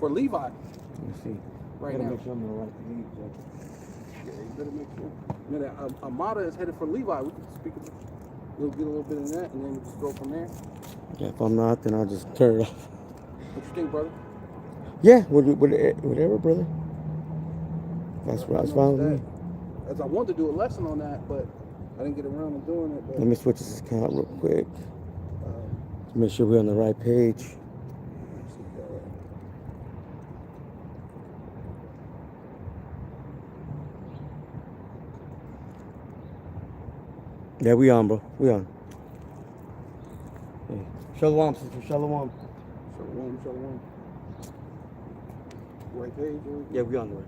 for Levi Let me see. right Gotta now. make sure I'm on the right page. Yeah, you better make sure. You know, that Amada is headed for Levi. We can speak. We'll get a little bit of that, and then we'll just go from there. Yeah, if I'm not, then I'll just turn it off. What you think, brother? Yeah, whatever, brother. That's fine with me. As I wanted to do a lesson on that, but I didn't get around to doing it. But Let me switch this account real quick. um, To make sure we're on the right page. let's see, Yeah, we on, bro. We on. Hey. Shalom, sister. Shalom. Shalom. Right page. Yeah, we on the right.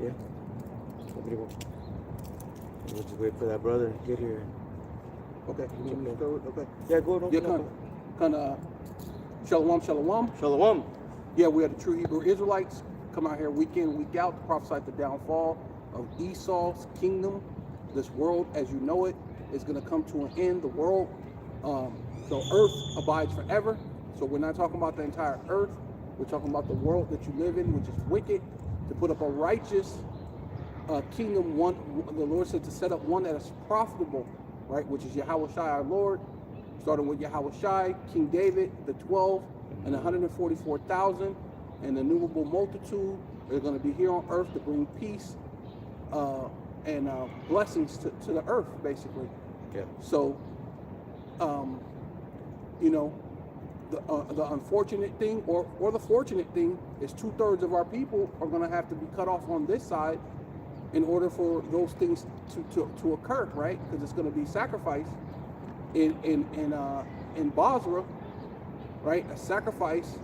Yeah. We'll just wait for that brother to get here. Okay. Okay. Yeah, go on. Yeah, kind of. Shalom. Shalom. Yeah, we are the true Hebrew Israelites. Come out here week in, week out to prophesy the downfall of Esau's kingdom. This world, as you know it, is going to come to an end. The world, the earth abides forever. So we're not talking about the entire earth. We're talking about the world that you live in, which is wicked. To put up a righteous kingdom, one the Lord said to set up one that is profitable, right? Which is Yahweh Shai, our Lord. Starting with Yahweh Shai, King David, the 12 and 144,000, and the innumerable multitude. They're going to be here on earth to bring peace and blessings to the earth, basically. Yeah. So, you know, the unfortunate thing or the fortunate thing is 2/3 of our people are going to have to be cut off on this side in order for those things to occur, right? Because it's going to be sacrifice in Basra, right? A sacrifice,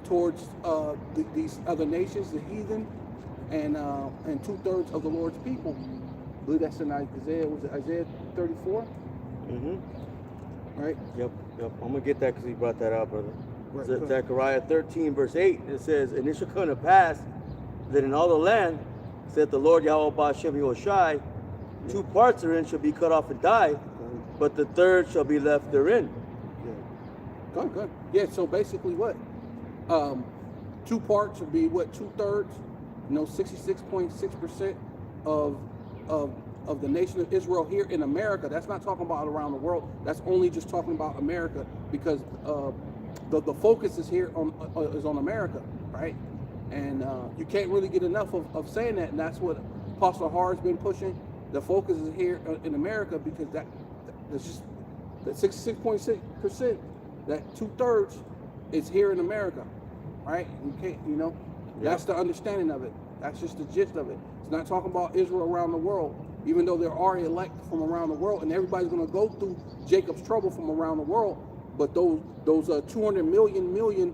towards these other nations, the heathen, and 2/3 of the Lord's people. I believe that's in Isaiah. Was it Isaiah 34? Right. Yep. I'm gonna get that because he brought that out, brother. Right. Zechariah 13, verse 8. It says, "And it shall come to pass that in all the land, said the Lord Yahweh Ba'ashem Yahushai, 2 parts therein shall be cut off and die, but the third shall be left therein." Yeah. Good. Yeah. So basically, what? 2 parts would be what? 2/3. 66.6% of the nation of Israel here in America. That's not talking about around the world. That's only just talking about America, because the focus is here on America, right? And you can't really get enough of saying that, and that's what Apostle Har has been pushing. The focus is here in America, because that's just that 66.6%, that 2/3 is here in America, right? You can't, that's the understanding of it. That's just the gist of it. It's not talking about Israel around the world, even though there are elect from around the world, and everybody's going to go through Jacob's trouble from around the world. But those 200 million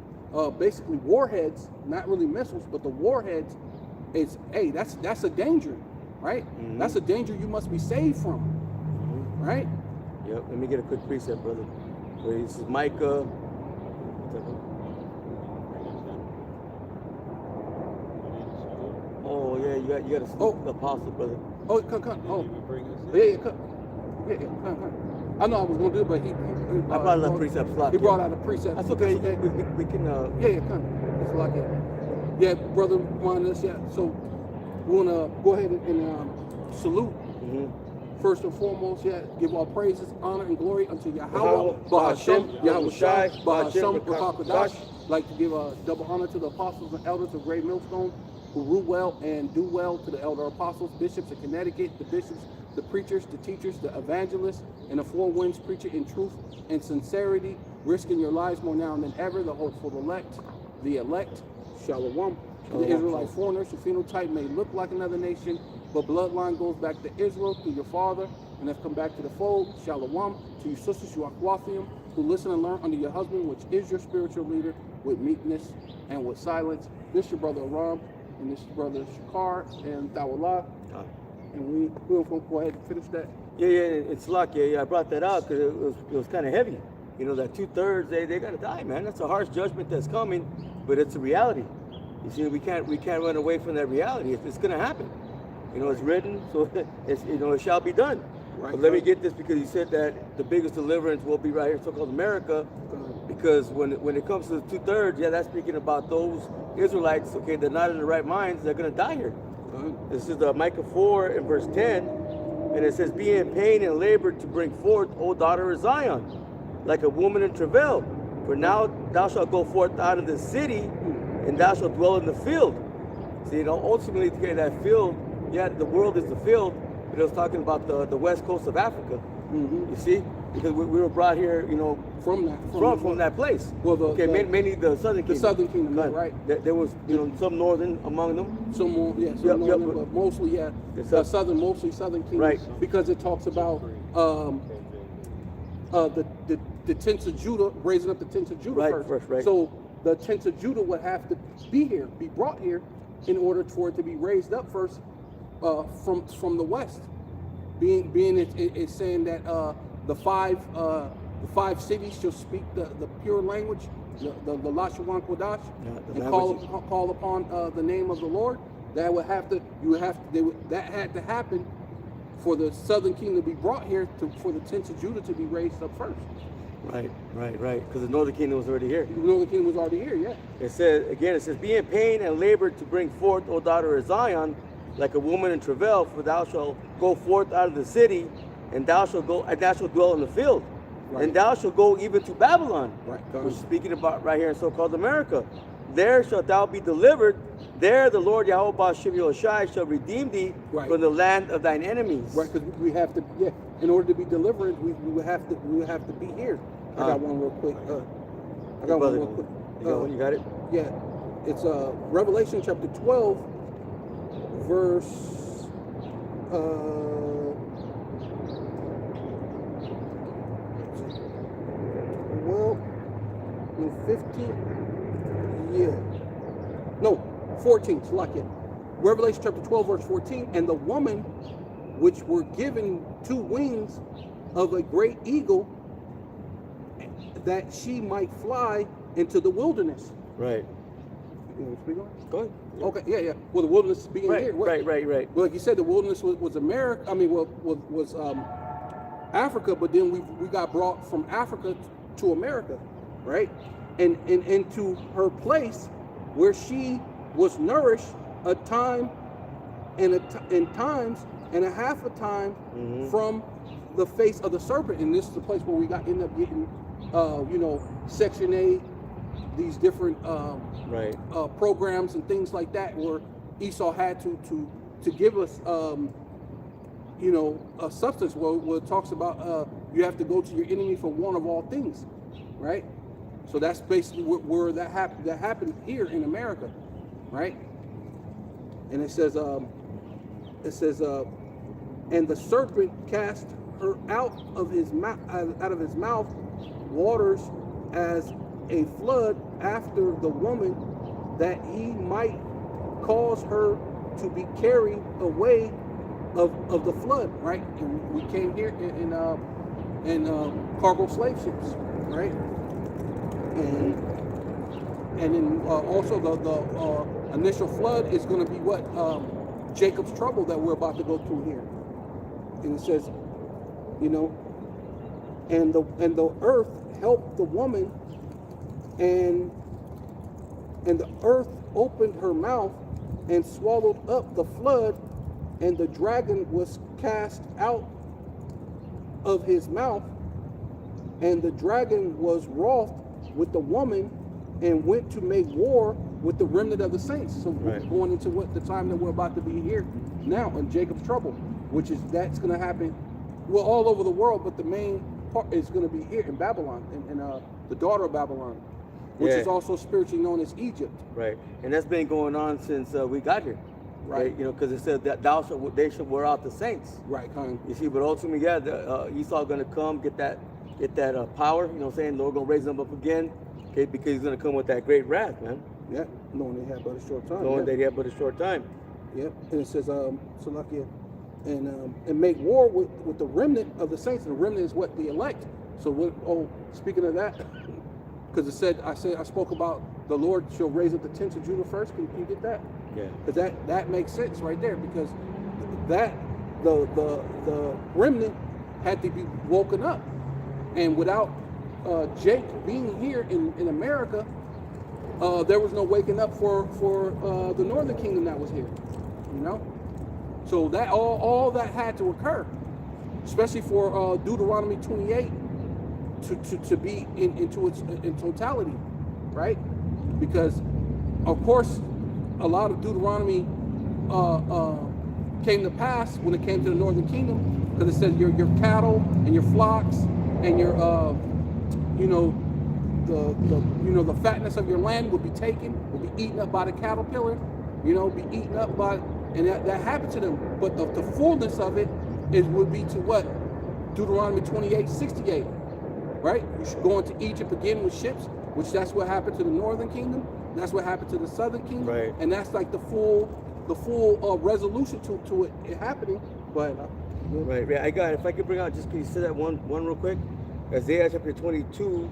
basically warheads, not really missiles, but the warheads is, hey, that's a danger, right? Mm-hmm. That's a danger you must be saved from, right? Yep. Let me get a quick precept, brother. So this is Micah. Oh yeah, you got a apostle, brother. Oh, come. Oh, yeah, come. Yeah, come. I know I was gonna do it, but he I brought a precept slot. He brought out a precept. That's okay. Okay. We can. Yeah, come. It's like it. Yeah, brother, Juan, yeah. So we wanna go ahead and salute. First and foremost, give all praises, honor, and glory unto Yahweh, Ba'ashem, Yahweh Shai, Ba'ashem, Rakakadash. Like to give a double honor to the apostles and elders of Great Millstone, who rule well and do well, to the elder apostles, bishops of Connecticut, the bishops, the preachers, the teachers, the evangelists, and the four winds preacher in truth and sincerity, risking your lives more now than ever, the hopeful elect, Shalom. To the Israelite foreigners, whose phenotype may look like another nation, but bloodline goes back to Israel through your father, and have come back to the fold. Shalom. To your sisters, you Aquathium, who listen and learn under your husband, which is your spiritual leader, with meekness and with silence. This your brother Aram, and this your brother Shakar and Dawallah. And we'll go ahead and finish that. Yeah, it's luck. Yeah, I brought that out because it was kind of heavy. That 2/3, they gotta die, man. That's a harsh judgment that's coming, but it's a reality. You see, we can't run away from that reality. It's gonna happen. You know, it's written, so it's, you know, it shall be done. Right. But let me get this, because you said that the biggest deliverance will be right here, so-called America. Because when it comes to the 2/3, yeah, that's speaking about those Israelites. Okay, they're not in the right minds. They're gonna die here. This is Micah 4 and verse 10, and it says, "Be in pain and labor to bring forth, O daughter of Zion, like a woman in travail. For now thou shalt go forth out of the city, and thou shalt dwell in the field." See, you know, ultimately, okay, that field, yeah, the world is the field, but it was talking about the west coast of Africa. You see, because we were brought here, you know, From that place. Well, mainly the southern kingdom. The southern kingdom, Right. right? There was, you know, some northern among them. Some more, yeah, some Yep, northern, yep. but mostly, yeah, southern, mostly southern kingdom. Right. Because it talks about the tents of Judah, raising up the tents of Judah Right, first. right. So the tents of Judah would have to be here, be brought here, in order for it to be raised up first from the west. Being it's saying that the five cities shall speak the pure language, the Lashawan Kodash, the and language. call upon the name of the Lord. That would have to that had to happen for the southern kingdom to be brought here for the tents of Judah to be raised up first. Right. Because the northern kingdom was already here. The northern kingdom was already here, yeah. It says, "Be in pain and labor to bring forth, O daughter of Zion, like a woman in travail, for thou shalt go forth out of the city, and thou shalt dwell in the field. Right. And thou shalt go even to Babylon." Right. We're speaking about right here in so-called America. "There shalt thou be delivered. There the Lord Yahweh Ba'ashem Yahushai shall redeem thee Right. from the land of thine enemies." Right, because we have to, yeah. In order to be delivered, we would have to be here. I got one real quick. I got one real quick. You got it? Yeah, it's Revelation chapter 12, verse well, no, 15. Yeah, no, 14. It's like it. Revelation chapter 12, verse 14. "And the woman which were given 2 wings of a great eagle, that she might fly into the wilderness." Right. You want to speak on it? Go ahead. Okay, yeah. Well, the wilderness is being here. Right. Well, like you said, the wilderness was America. I mean, was Africa, but then we got brought from Africa to America, right? And into her place where she was nourished a time and times and a half a time from the face of the serpent. And this is the place where we end up getting, Section 8, these different programs and things like that, where Esau had to give us, a substance where it talks about you have to go to your enemy for one of all things, right? So that's basically where that happened here in America, right? And it says, "And the serpent cast her out of his mouth waters as a flood after the woman, that he might cause her to be carried away of the flood," right? And we came here in cargo slave ships, right? And then also the initial flood is going to be what Jacob's trouble that we're about to go through here. And it says, and the earth helped the woman, and the earth opened her mouth and swallowed up the flood, and the dragon was cast out of his mouth, and the dragon was wroth with the woman and went to make war with the remnant of the saints. So we're going into the time that we're about to be here now in Jacob's trouble, which is that's going to happen all over the world, but the main part is going to be here in Babylon, and the daughter of Babylon, which is also spiritually known as Egypt. Right, and that's been going on since we got here. Right, because it said that they shall wear out the saints. Right, kind of. You see, but ultimately, Esau going to come get that power. You know what I'm saying? Lord going to raise them up again. Okay, because he's going to come with that great wrath, man. Yeah, knowing they had but a short time. Knowing they had but a short time. Yep, and it says, Salakia, and make war with the remnant of the saints. And the remnant is what? The elect. So, speaking of that, because I spoke about the Lord shall raise up the tents of Judah first. Can you get that? Yeah. Because that makes sense right there, because that the remnant had to be woken up, and without Jake being here in America, there was no waking up for the Northern Kingdom that was here, you know. So that all that had to occur, especially for Deuteronomy 28 to be in totality, right? Because of course a lot of Deuteronomy came to pass when it came to the Northern Kingdom, because it said your cattle and your flocks and your the fatness of your land will be taken, will be eaten up by the caterpillar, be eaten up by, and that happened to them. But the fullness of it would be to what? Deuteronomy 28:68, right? You should go into Egypt again with ships, which that's what happened to the Northern Kingdom. That's what happened to the Southern Kingdom, right? And that's like the full resolution to it happening. But right. I got it. If I could bring out, just can you say that one real quick? Isaiah chapter 22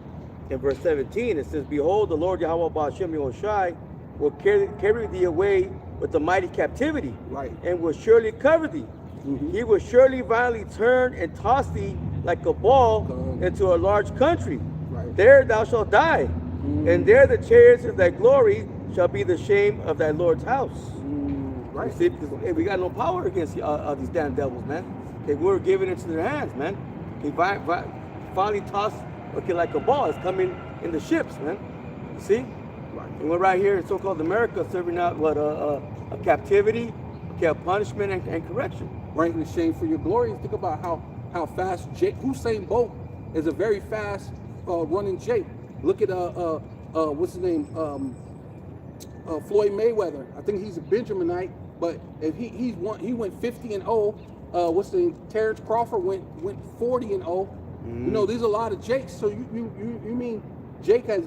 and verse 17. It says, "Behold, the Lord Yahweh Ba'ashem Yahushai will carry thee away with a mighty captivity, right, and will surely cover thee. Mm-hmm. He will surely violently turn and toss thee like a ball into a large country. Right. There thou shalt die, and there the chariots of thy glory shall be the shame of thy Lord's house." Right. You see, because we got no power against these damn devils, man. Okay, we're giving it to their hands, man. Okay, finally tossed, like a ball. It's coming in the ships, man. You see? Right. And we're right here in so-called America serving out what a captivity, okay, a punishment and correction. Right, and shame for your glory. Think about how fast Usain Bolt is a very fast running Jake. Look at what's his name? Floyd Mayweather. I think he's a Benjaminite, but if he went 50-0. What's the name? Terrence Crawford went 40-0. There's a lot of Jakes. So you mean Jake has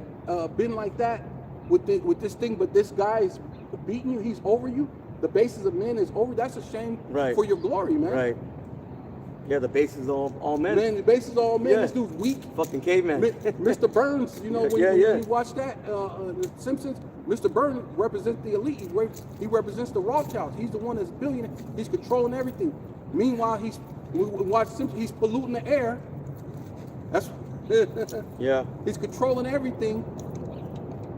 been like that with this thing, but this guy's beating you. He's over you. The basis of men is over. That's a shame for your glory, man. Right. Yeah, the basis of all men. Man, the basis of all men. Yeah. This dude's weak. Fucking caveman. Mr. Burns, when you watch that, The Simpsons, Mr. Burns represents the elite. He represents the Rothschilds. He's the one that's billionaire. He's controlling everything. Meanwhile, he's polluting the air. That's yeah. He's controlling everything.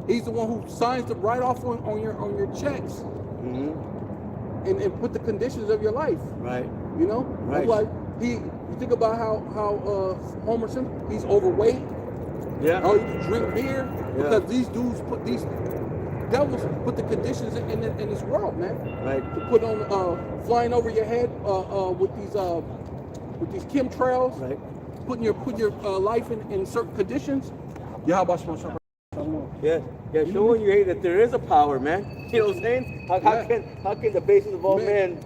He's the one who signs the write off on your checks, and put the conditions of your life. Right. Right. Like you think about how Homer Simpson, he's overweight. Yeah. Or you drink beer because these dudes devils put the conditions in this world, man. Right. To put on flying over your head with these chemtrails. Right. Put your life in certain conditions. Yeah, Yeah, showing you that there is a power, man. You know what I'm saying? How can the basis of all men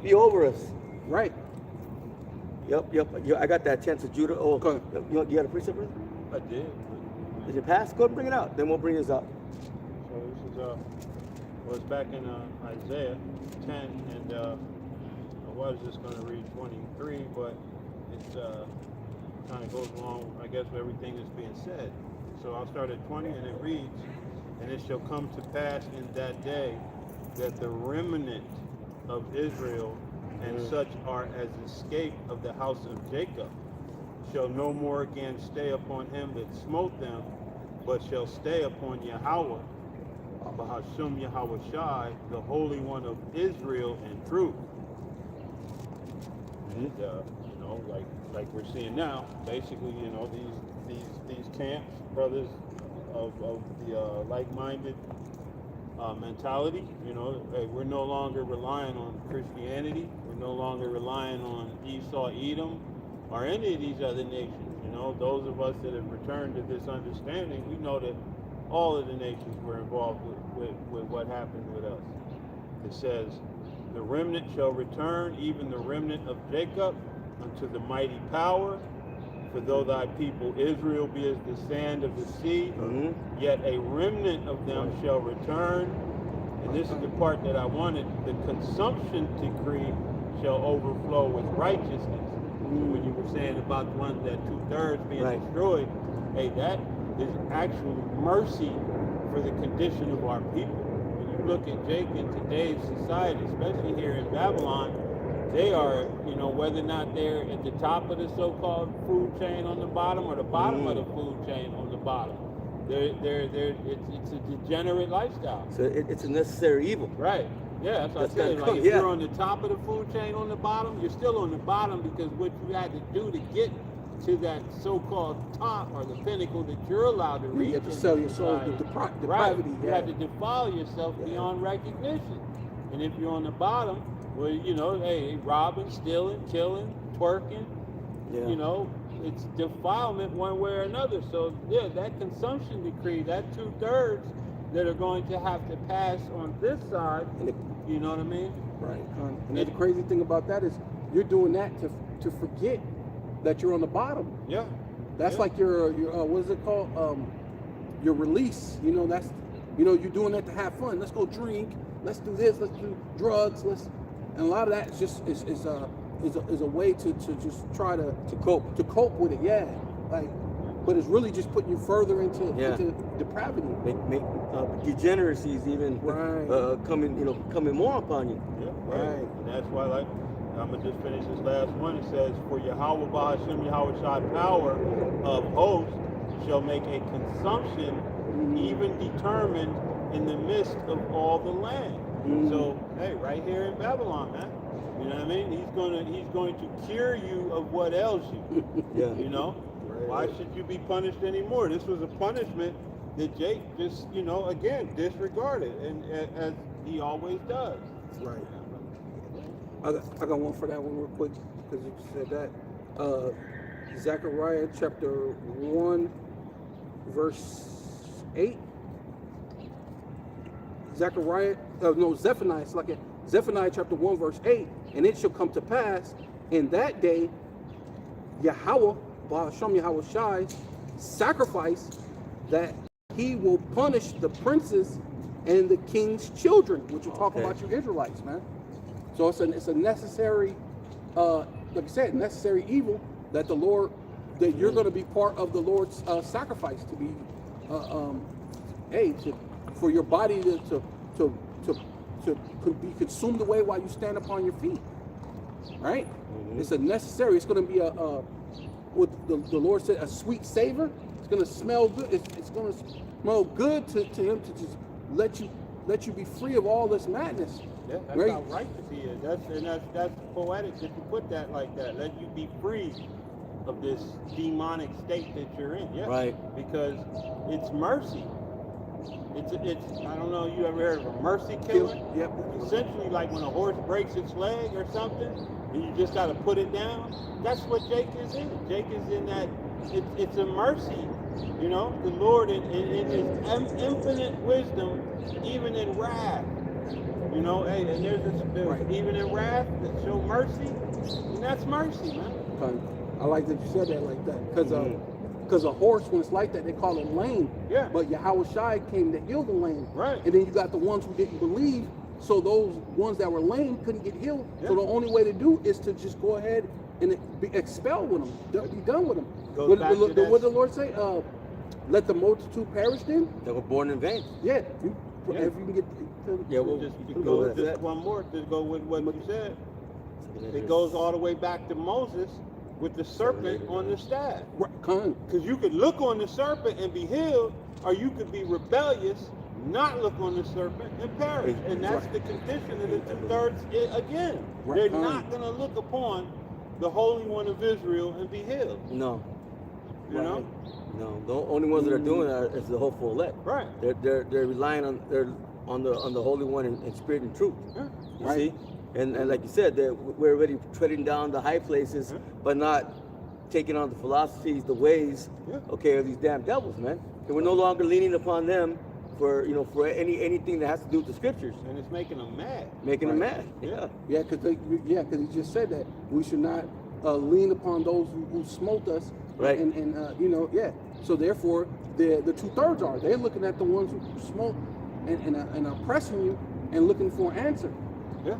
be over us? Right. Yep. I got that 10th of Judah. Oh, okay. You got a precept? I did. Did it pass? Go ahead and bring it out. Then we'll bring this out. So this is was back in Isaiah 10, and I was just going to read 23, but it's kind of goes along, I guess, with everything that's being said. So I'll start at 20, and it reads, "And it shall come to pass in that day that the remnant of Israel and such are as escape of the house of Jacob shall no more again stay upon him that smote them, but shall stay upon Yahweh, Bahashum Yahweh Shai, the Holy One of Israel in truth." And like we're seeing now, basically, these camps, brothers of the like-minded mentality, we're no longer relying on Christianity. We're no longer relying on Esau, Edom, or any of these other nations. Those of us that have returned to this understanding, we know that all of the nations were involved with what happened with us. It says, "The remnant shall return, even the remnant of Jacob, unto the mighty power. For though thy people Israel be as the sand of the sea, yet a remnant of them shall return." And this is the part that I wanted. "The consumption decree shall overflow with righteousness." When you were saying about the ones that 2/3 being destroyed, hey, that is actually mercy for the condition of our people. When you look at Jake in today's society, especially here in Babylon, They are, you know, whether or not they're at the top of the so-called food chain on the bottom or the bottom of the food chain on the bottom. It's a degenerate lifestyle. So it's a necessary evil. Right. Yeah, that's what That's I said. gotta Like come, if yeah. you're on the top of the food chain on the bottom, you're still on the bottom because what you had to do to get to that so-called top or the pinnacle that you're allowed to reach. You have to in sell your soul to society. depravity. Right. You Yeah. have to defile yourself beyond recognition. And if you're on the bottom, well, you know, hey, robbing, stealing, killing, twerking, Yeah. you know, it's defilement one way or another. So yeah, that consumption decree, that 2/3 that are going to have to pass on this side, And it- you know what I mean? Right. And the crazy thing about that is you're doing that to forget that you're on the bottom. Yeah. That's Yeah. like your what is it called? Your release. You know, that's, you know, you're doing that to have fun. Let's go drink. Let's do this. Let's do drugs. And a lot of that is just is a way to just try to cope with it. Yeah. Like, but it's really just putting you further into depravity. Make degeneracies even Right. coming more upon you. Yeah, Right. And that's why, like, I'm gonna just finish this last one. It says, "For Yahweh Bahashim Yahweh Shai power of hosts shall make a consumption even determined in the midst of all the land." So, hey, right here in Babylon, man. You know what I mean? He's going to cure you of what ails you. Yeah. You know? Why should you be punished anymore? This was a punishment that Jake just, you know, again, disregarded, and as he always does. Right. I got one for that one real quick because you said that. Zechariah chapter 1, verse 8. Zephaniah, it's like Zephaniah chapter 1, verse 8. And it shall come to pass in that day, Yahweh, Bahasham Yahweh Shai, sacrifice that he will punish the princes and the king's children, which will talk about you Israelites, man. So it's a necessary, like I said, necessary evil that the Lord, that you're going to be part of the Lord's sacrifice to be, for your body to be consumed away while you stand upon your feet, right? It's a necessary. It's going to be what the Lord said, a sweet savor. It's going to smell good. It's going to smell good to him to just let you be free of all this madness. Yeah, that's Right. how righteous he is. That's poetic that you put that like that. Let you be free of this demonic state that you're in. Yeah. Right. Because it's mercy. It's I don't know, you ever heard of a mercy killing? Yep. Essentially like when a horse breaks its leg or something and you just gotta put it down. That's what Jake is in. Jake is in that it's a mercy. You know, the Lord in his infinite wisdom, even in wrath. You know, hey, and there's Right. even in wrath that show mercy, and that's mercy, man. I like that you said that like that because a horse, when it's like that, they call it lame. Yeah. But Yahweh Shai came to heal the lame. Right. And then you got the ones who didn't believe, so those ones that were lame couldn't get healed. Yeah. So the only way to do is to just go ahead and be expelled with them, be done with them. Goes What back did to that- the Lord say? Let the multitude perish then? They were born in vain. Yeah. Yeah. If you can get to, Yeah, well, Just you to can go go with with just that. one more, to go with what you said. It goes all the way back to Moses with the serpent on the staff. Because you could look on the serpent and be healed, or you could be rebellious, not look on the serpent and perish. And that's the condition of the 2/3 again. They're not going to look upon the Holy One of Israel and be healed. No, You know? no. The only ones that are doing that is the hopeful elect. Right. They're relying on the Holy One in spirit and truth. Yeah. You see, and like you said, we're already treading down the high places, but not taking on the philosophies, the ways, okay, of these damn devils, man. And we're no longer leaning upon them for anything that has to do with the scriptures, And it's making them mad. making them mad. Yeah. Yeah, because he just said that we should not lean upon those who smote us. Right. And So therefore, the 2/3 are. They're looking at the ones who smote and oppressing you and looking for an answer. Yeah.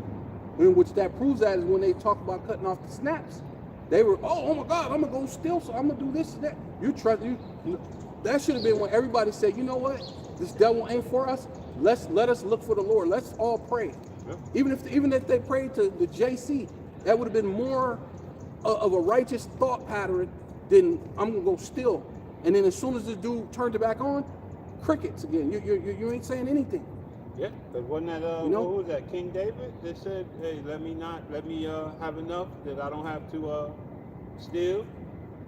In which that proves that is when they talk about cutting off the snaps. They were, oh my God, I'm gonna go steal, so I'm gonna do this and that. That should have been when everybody said, you know what, this devil ain't for us. Let us look for the Lord. Let's all pray. Yeah. Even if they prayed to the JC That would have been more of a righteous thought pattern than I'm gonna go steal. And then as soon as this dude turned it back on, crickets again. You ain't saying anything. Yeah, but wasn't that You know? what was that, King David that said, "Hey, let me have enough that I don't have to steal,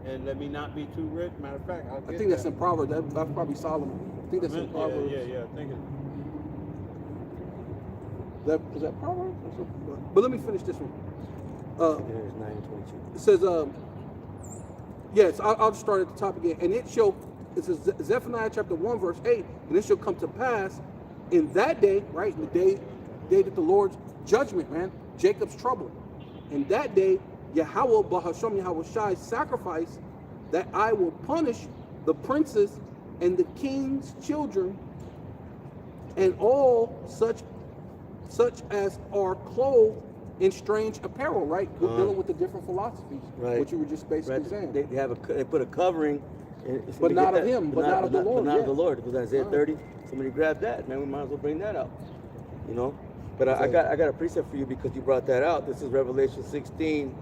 and let me not be too rich." Matter of fact, I think that's in Proverbs. That's probably Solomon. I think that's in Proverbs. Yeah. I think it. Is that Proverbs? But let me finish this one. There's 9 and 22. It says, yes, I'll just start at the top again. And it says Zephaniah chapter 1, verse 8, and it shall come to pass in that day, right, the day that the Lord's judgment, man, Jacob's trouble. In that day, Yahweh Bahasham Yahweh Shai sacrifice that I will punish the princes and the king's children and all such as are clothed in strange apparel, right? We're dealing with the different philosophies, Right. what you were just basically Right. saying. They put a covering, But not of him, but not of the Lord, But not of yeah. the Lord. Because Isaiah 30, somebody grabbed that, man. We might as well bring that out, you know. But I got a precept for you because you brought that out. This is Revelation 16,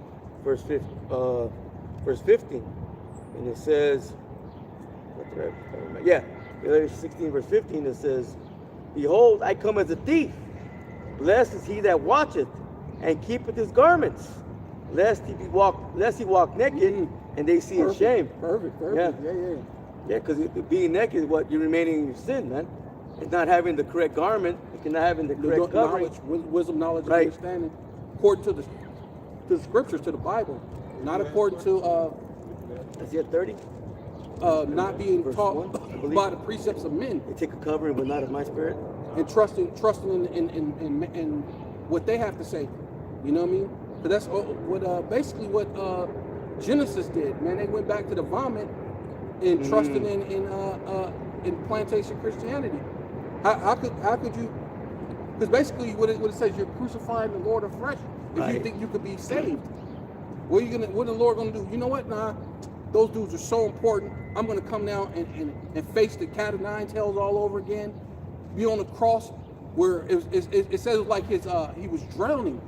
verse 15, and it says, Revelation 16, verse 15. It says, "Behold, I come as a thief. Blessed is he that watcheth and keepeth his garments, lest he walk naked and they see his shame." Perfect. Yeah. Yeah. Yeah, because being naked is what you're remaining in your sin, man. It's not having the correct garment. It's not having the correct covering. Knowledge, wisdom, knowledge, Right. and understanding, according to the scriptures, to the Bible, not according to Isaiah 30. not being Verse taught 1, I believe. by the precepts of men, They take a covering, but not of my spirit. and trusting in what they have to say. You know what I mean? But that's basically what Genesis did. Man, they went back to the vomit and trusting in plantation Christianity. How could you? Because basically, what it says, you're crucifying the Lord afresh if you Right. think you could be saved. What the Lord gonna do? You know what? Nah, those dudes are so important. I'm gonna come down and face the cat of nine tails all over again. Be on the cross where it says like he was drowning.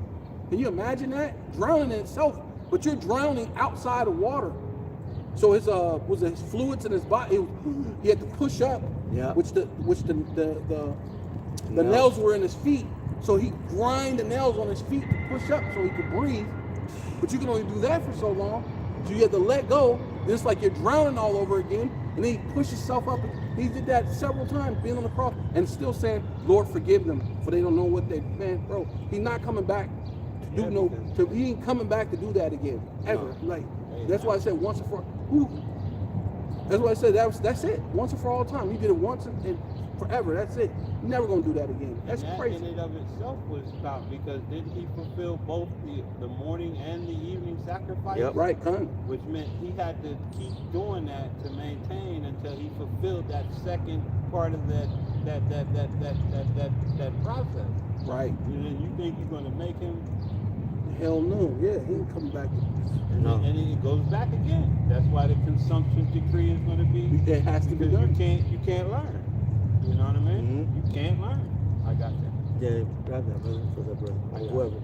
Can you imagine that? Drowning in itself, but you're drowning outside of water. So his fluids in his body, he had to push up, Yeah. which the Nails. nails were in his feet. So he grind the nails on his feet to push up so he could breathe. But you can only do that for so long. So you have to let go. Then it's like you're drowning all over again. And then he pushed himself up. He did that several times, being on the cross, and still saying, "Lord, forgive them, for they don't know what they." Man, bro, he's not coming back to do he ain't coming back to do that again ever. No. Like that's why I said once and for. Whew. That's why I said that's it. Once and for all time. He did it once and forever. That's it. You're never gonna do that again. That's and that crazy. in and of itself was about, because didn't he fulfill both the morning and the evening sacrifice? Yep. Right, Con. Which meant he had to keep doing that to maintain until he fulfilled that second part of that process. Right. And then you think you're going to make him, Hell no. Yeah, he ain't coming back. No. and then it goes back again. That's why the consumption decree is going to be. It has to be Because done. you can't learn. You know what I mean? Mhm. You can't learn. I got that. Yeah, grab that, brother. For that, brother. I got Whoever.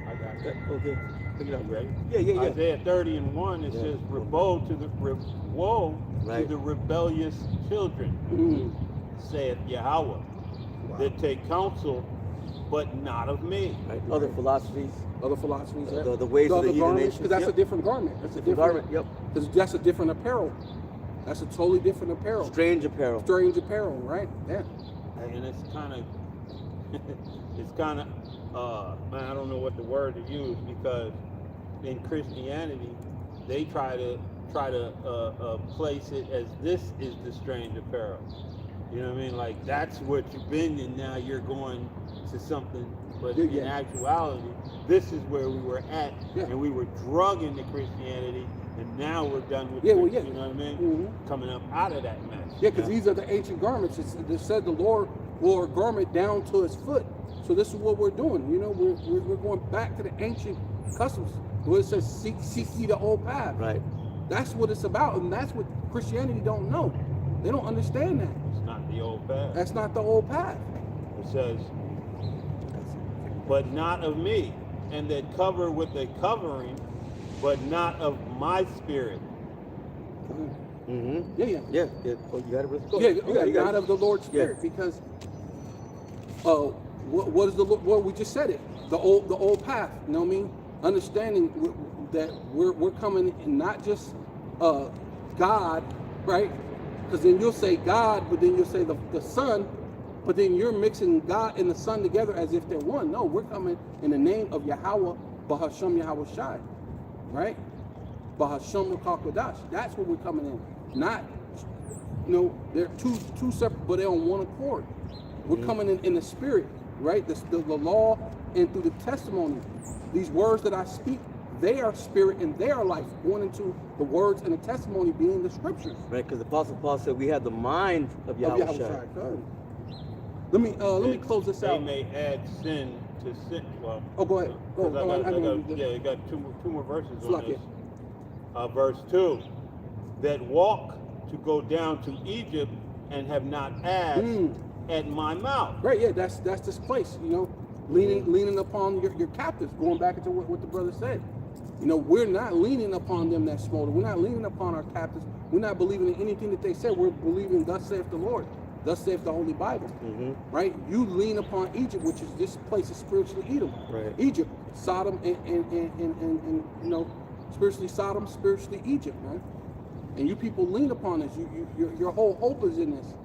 I got that. Okay. Pick it up. You ready? Yeah. Isaiah 30 and 1, it Yeah. says, woe to Right. the rebellious children, saith Yahweh, that take counsel, but not of me. Right. Other philosophies. Other philosophies. Yeah. The ways of the other heathen garments, nations. because that's Yep. a different garment. That's a Different garment. Yep. Because that's a different apparel. That's a totally different apparel. Strange apparel. Strange apparel, right? Yeah. And it's kind of, man, I don't know what the word to use, because in Christianity, they try to place it as this is the strange apparel. You know what I mean? Like, that's what you've been, and now you're going to something. But in Yeah. actuality, this is where we were at, Yeah. and we were drug into Christianity, and now we're done with Yeah, it. well, yeah. You know what I mean? Mhm. Coming up out of that mess. Yeah, because these are the ancient garments. It said the Lord wore a garment down to his foot. So this is what we're doing. You know, we're going back to the ancient customs. Where it says, seek ye the old path. Right. That's what it's about, and that's what Christianity don't know. They don't understand that. It's not the old path. That's not the old path. It says, but not of me. and that cover with a covering, but not of my spirit. Mm-hmm. Yeah, yeah. Yeah. Yeah. Oh, you got it, brother? Go Yeah, ahead. You got not it. of the Lord's Spirit, because what is the Lord? Well, we just said it. The old path. You know what I mean? Understanding that we're coming in not just God, right? Because then you'll say God, but then you'll say the Son, but then you're mixing God and the Son together as if they're one. No, we're coming in the name of Yahweh, Bahashem Yahweh Shai, right? Bahashem Kakodash. That's what we're coming in. Not, they're two separate, but they're on one accord. We're coming in the spirit, right? The law and through the testimony. These words that I speak, they are spirit and they are life, going into the words and the testimony being the scriptures. Right, because the Apostle Paul said we have the mind of Yahweh. Let me close this They out. may add sin to sin. Well, Oh, go ahead. Go. 'cause I got two more verses on Slack this. it. Verse 2, that walk to go down to Egypt and have not asked at my mouth. Right, yeah, that's this place, leaning upon your captives, going back into what the brother said. We're not leaning upon them that smolder. We're not leaning upon our captives. We're not believing in anything that they said. We're believing thus saith the Lord. Thus saith the Holy Bible. Right? You lean upon Egypt, which is this place is spiritually Edom. Right. Egypt, Sodom, and spiritually Sodom, spiritually Egypt, man. And you people lean upon this. Your whole hope is in this,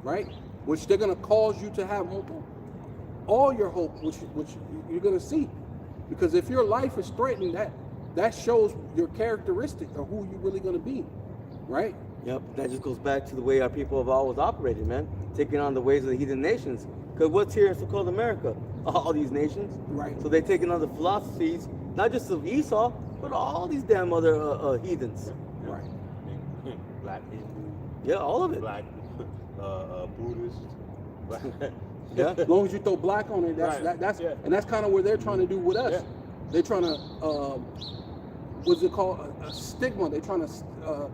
right? Which they're gonna cause you to have all your hope, which you're gonna see, because if your life is threatened, that shows your characteristic of who you're really gonna be, right? Yep, that just goes back to the way our people have always operated, man. Taking on the ways of the heathen nations. Because what's here in so-called America? All these nations. Right. So they're taking on the philosophies, not just of Esau, but all these damn other heathens. Right. Black Hindu, Yeah, all of it. black Buddhist. Yeah. As long as you throw black on it, Right. that's Yeah. and that's kind of where they're trying to do with us. Yeah. They're trying to what's it called, a stigma. They're trying to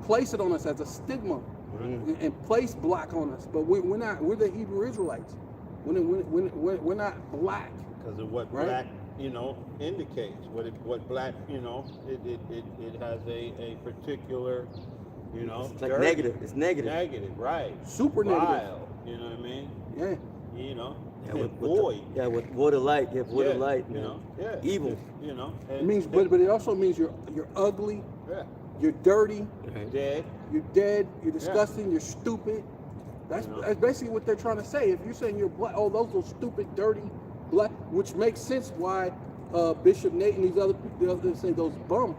place it on us as a stigma and place black on us. But we're not. We're the Hebrew Israelites. We're not black. Because of what Right. black, indicates. What black, it has a particular, It's like dirty, negative. It's negative. Negative, right. Super negative. Vile, you know what I mean? Yeah. Yeah, And with void. with void of light. Yeah, void of Yeah, light. yeah. Evil. It means, but it also means you're ugly, yeah. you're dirty, Right. Dead. you're dead, you're disgusting, you're stupid. That's basically what they're trying to say. If you're saying you're black, those are stupid, dirty, black, which makes sense why Bishop Nate and these other people they say those bums,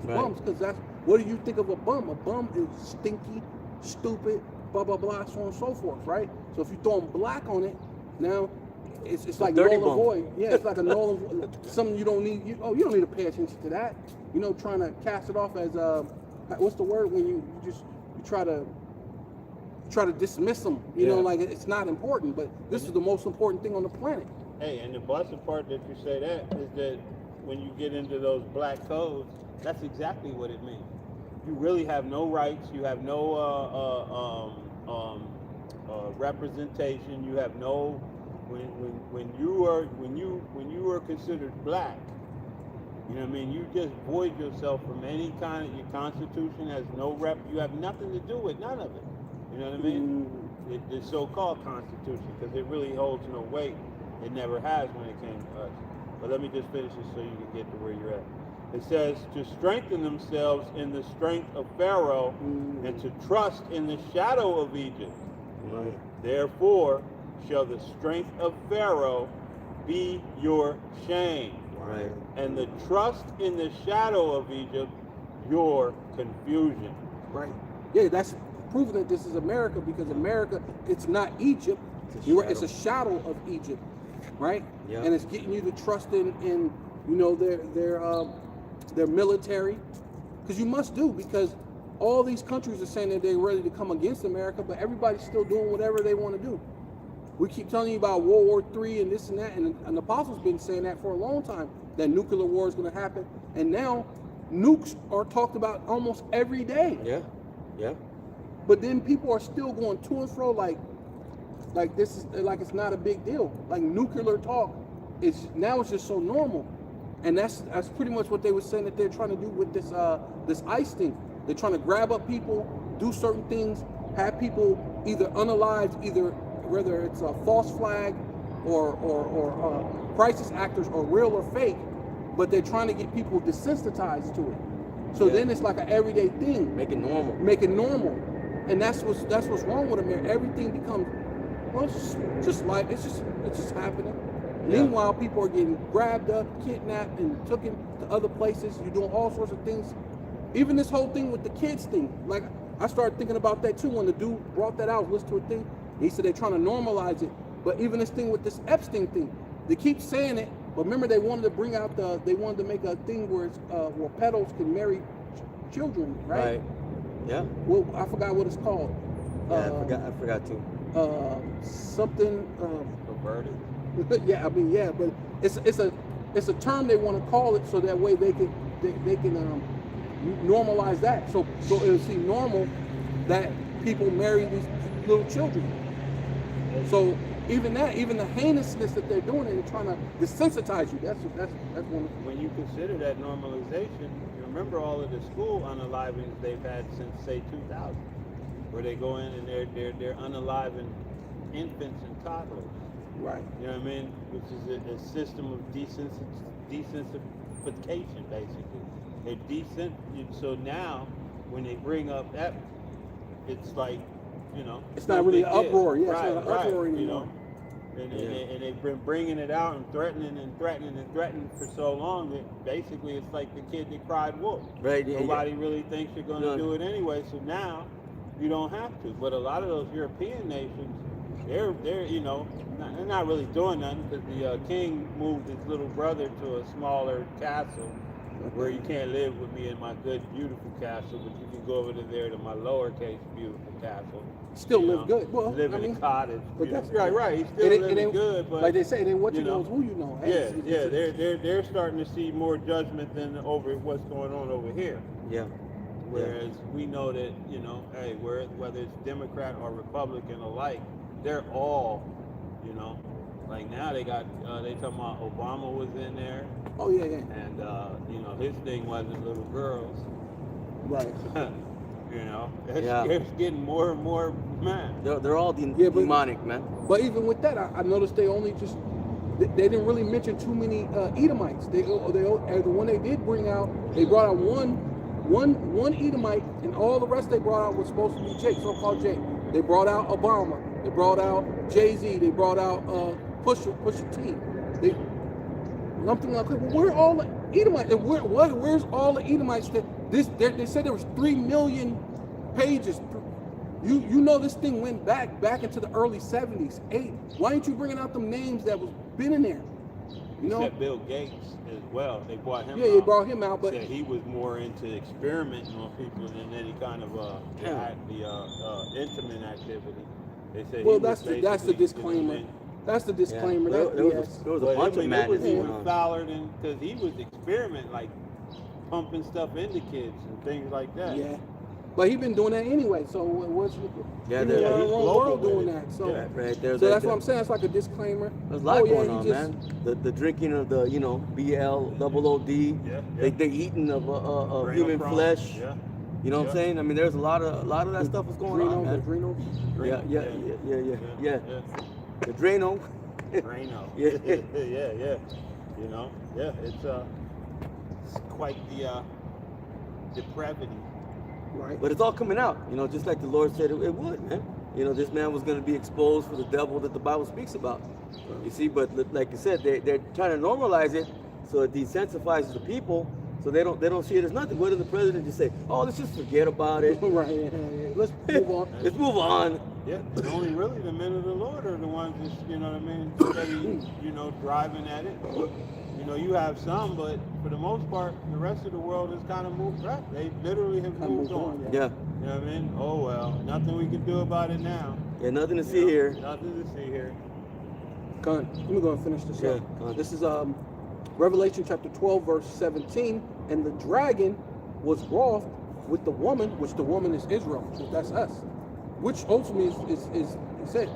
Right. because that's what do you think of a bum? A bum is stinky, stupid, blah blah blah, so on and so forth, right? So if you throw black on it, now it's like dirty null and bum. void. Yeah, it's like a null and void. Something you don't need. You don't need to pay attention to that. Trying to cast it off as what's the word when you try to dismiss them. Like it's not important, but this is the most important thing on the planet. Hey, and the blessed part that you say that is that when you get into those black codes, that's exactly what it means. You really have no rights. You have no representation. You have no when you are considered black. You know what I mean? You just void yourself from any kind of, your constitution has no rep. You have nothing to do with none of it. You know what I mean? The so-called constitution, because it really holds no weight. It never has when it came to us. But let me just finish this so you can get to where you're at. It says to strengthen themselves in the strength of Pharaoh and to trust in the shadow of Egypt. Right. Therefore shall the strength of Pharaoh be your shame. Right. And the trust in the shadow of Egypt, your confusion. Right. Yeah, that's proving that this is America, because America, it's not Egypt. It's a shadow of Egypt, right? Yeah. And it's getting you to trust in their military, because you must do, because all these countries are saying that they're ready to come against America, but everybody's still doing whatever they want to do. We keep telling you about World War III and this and that, and the apostles been saying that for a long time, that nuclear war is going to happen. And now nukes are talked about almost every day. Yeah. Yeah. But then people are still going to and fro like this is like it's not a big deal. Like nuclear talk it's just so normal, and that's pretty much what they were saying that they're trying to do with this ICE thing. They're trying to grab up people, do certain things, have people either unalived, either whether it's a false flag or crisis actors or real or fake, but they're trying to get people desensitized to it. So Yeah. then it's like an everyday thing. Make it normal. Make it normal, and that's what's wrong with America. Everything becomes well, it's just happening. Yeah. Meanwhile, people are getting grabbed up, kidnapped, and taken to other places. You're doing all sorts of things. Even this whole thing with the kids thing. Like I started thinking about that too when the dude brought that out. Listened to a thing. He said they're trying to normalize it. But even this thing with this Epstein thing, they keep saying it. But remember, they wanted to bring out they wanted to make a thing where it's where pedos can marry children, right? Yeah. Well, I forgot what it's called. Yeah, I forgot too. Something. Perverted. Yeah, I mean, yeah, but it's a term they want to call it so that way they can normalize that. So it'll seem normal that people marry these little children. So even the heinousness that they're doing, and they're trying to desensitize you. That's one. When you consider that normalization, you remember all of the school unalivings they've had since say 2000, where they go in and they're unaliving infants and toddlers. Right. You know what I mean? Which is a system of desensification, basically. So now, when they bring up that, it's like, you know, It's not really an big deal. uproar. Yeah, Right, it's not an right, uproar you anymore. know. And they've been bringing it out and threatening for so long that basically it's like the kid that cried wolf. Right. Yeah, Nobody really thinks you're going to do it anyway, so now you don't have to. But a lot of those European nations, they're you know, they're not really doing nothing because the king moved his little brother to a smaller castle where you can't live with me in my good, beautiful castle, but you can go over there to my lowercase beautiful castle. Still You live know, good. Well, live I in mean, a cottage. but you know. that's- Right. He's still it living ain't good, but like they say, it ain't what you know, know, it's who you know. Hey, yeah, it's- they're starting to see more judgment than over what's going on over here. Yeah. Whereas we know that, you know, hey, whether it's Democrat or Republican alike, they're all, you know, like now they got they talking about Obama was in there, Oh yeah. and you know his thing wasn't little girls. Right. You know, Yeah. it's getting more and more mad. They're all Yeah, but- demonic, man. But even with that, I noticed they only they didn't really mention too many Edomites. They the one they did bring out, they brought out one Edomite, and all the rest they brought out was supposed to be Jake, so-called Jake. They brought out Obama. They brought out Jay-Z. They brought out Pusha T. I'm thinking, like, well, where are all the Edomites? And where's all the Edomites? They said there was 3 million pages. You know this thing went back into the early 70s, 8. Why ain't you bringing out them names that was been in there? You know? Except Bill Gates as well. They brought him out. Yeah, they brought him out, but Said he was more into experimenting on people than any kind of intimate activity. They said well, he was that's the basically, disclaimer. You know what I mean? That's the disclaimer. There, That there was BS. there was a But bunch I mean, of it was madness going even on. fouler than because he was experimenting, like pumping stuff into kids and things like that. Yeah, but he been doing that anyway. So what's Yeah, he they're- been yeah, around he's the whole global world with doing it. that. So, Yeah. Right there. so that's what I'm saying. It's like a disclaimer. There's a lot going he on, just- man. The drinking of the, you know, BL, double OD. Yeah, They eating of Grain human of flesh. Yeah. You know what I'm Yeah. saying? I mean, there's a lot of that stuff is going on, man. Adrenals. Yeah. The Drano. Drano. Yeah. yeah. You know, yeah, it's quite the depravity. Right. But it's all coming out, you know, just like the Lord said it would, man. You know, this man was going to be exposed for the devil that the Bible speaks about. You see, but like you said, they're trying to normalize it so it desensitizes the people, so they don't see it as nothing. What did the president just say? Oh, let's just forget about it. Right. Yeah. Let's move on. Let's move on. Yeah, only really the men of the Lord are the ones that's, you know what I mean, steady, you know, driving at it. You know, you have some, but for the most part, the rest of the world has kind of moved back. They literally have moved on. Yeah. You know what I mean? Oh, well, nothing we can do about it now. Yeah, nothing to see You know, here. Nothing to see here. Let me go and finish this Yeah, up. go on. This is Revelation chapter 12, verse 17. And the dragon was wroth with the woman, which the woman is Israel. So that's us. Which ultimately is he said,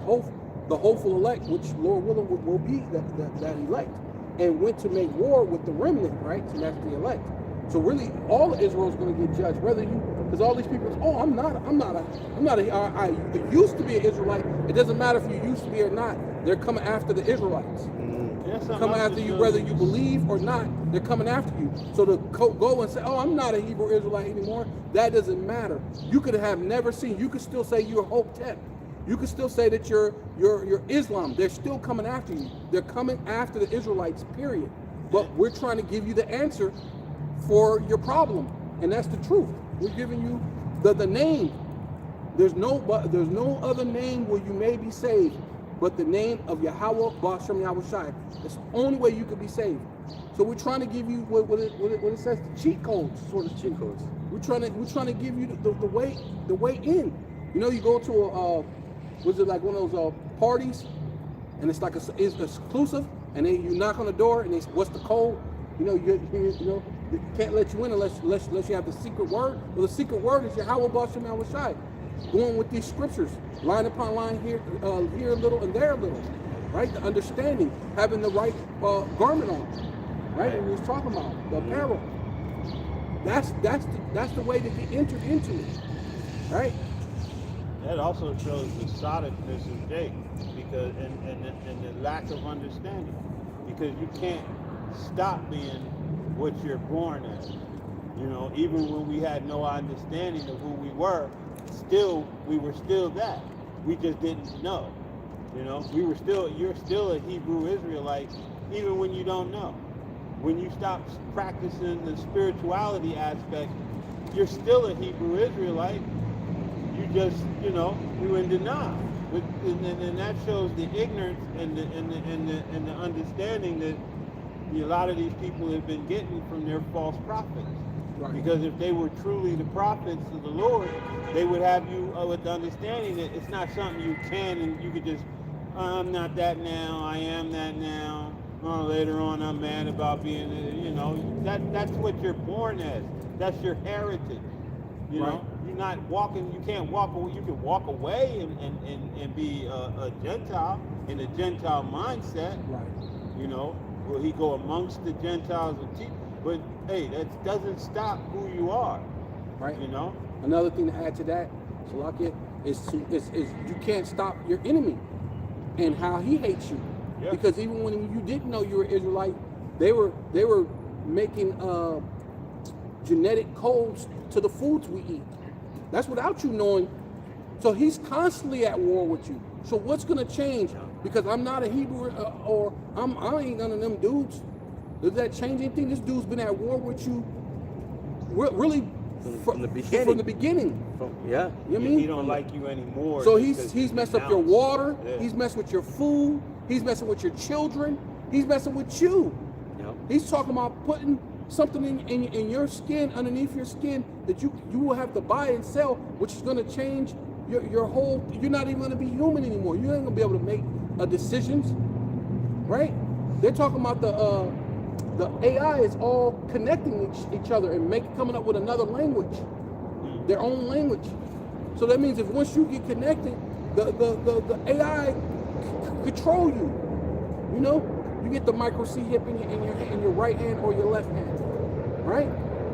the hopeful elect, which Lord willing will be that elect. and went to make war with the remnant, right? So that's the elect. So really, all of Israel is going to get judged, whether you, because all these people, oh, I used to be an Israelite. It doesn't matter if you used to be or not. They're coming after the Israelites. Coming after you, whether you believe or not, they're coming after you. So to go and say, oh, I'm not a Hebrew Israelite anymore, that doesn't matter. You could have never seen, you could still say you're Hotep. You could still say that you're Islam. They're still coming after you. They're coming after the Israelites, period. But we're trying to give you the answer for your problem. And that's the truth. We're giving you the name. There's no other name where you may be saved but the name of Yahweh Ba'ashem Yahweh Shai. That's the only way you could be saved. So we're trying to give you what it says, the cheat codes, sort of cheat codes. We're trying to give you the way in. You know, you go to a was it like one of those parties, and it's like it's exclusive, and then you knock on the door, and they say, what's the code? You know, you can't let you in unless you have the secret word. Well, the secret word is Yahweh Ba'ashem Yahweh Shai. Going with these scriptures, line upon line, here a little and there a little, right? The understanding, having the right garment on, right? And we was talking about the apparel. That's the way to get entered into it, right? That also shows the solidness of faith, because and the lack of understanding, because you can't stop being what you're born as. You know, even when we had no understanding of who we were, we were still that. We just didn't know. You know, you're still a Hebrew Israelite, even when you don't know. When you stop practicing the spirituality aspect, you're still a Hebrew Israelite. You just, you're in denial. And that shows the ignorance and the understanding that a lot of these people have been getting from their false prophets. Right. Because if they were truly the prophets of the Lord, they would have you with the understanding that it's not something you can and you could just, I'm not that now, I am that now. Later on, I'm mad about being, that's what you're born as. That's your heritage. You know, you're not walking, you can't walk away. You can walk away and be a Gentile in a Gentile mindset. Right. Will he go amongst the Gentiles and teach? But hey, that doesn't stop who you are. Right. Another thing to add to that, Salakia, is you can't stop your enemy and how he hates you. Yeah. Because even when you didn't know you were Israelite, they were making genetic codes to the foods we eat. That's without you knowing. So he's constantly at war with you. So what's gonna change? Because I'm not a Hebrew or I ain't none of them dudes. Does that change anything? This dude's been at war with you really from the beginning. From the beginning. You know what I mean? He don't like you anymore. So he's messed up your water. Yeah. He's messed with your food. He's messing with your children. He's messing with you. Yep. He's talking about putting something in your skin, underneath your skin, that you will have to buy and sell, which is going to change your whole. You're not even going to be human anymore. You ain't going to be able to make decisions, right? They're talking about the AI is all connecting each other and coming up with another language, their own language. So that means if once you get connected, the AI control you. You get the micro C hip in your right hand or your left hand, right?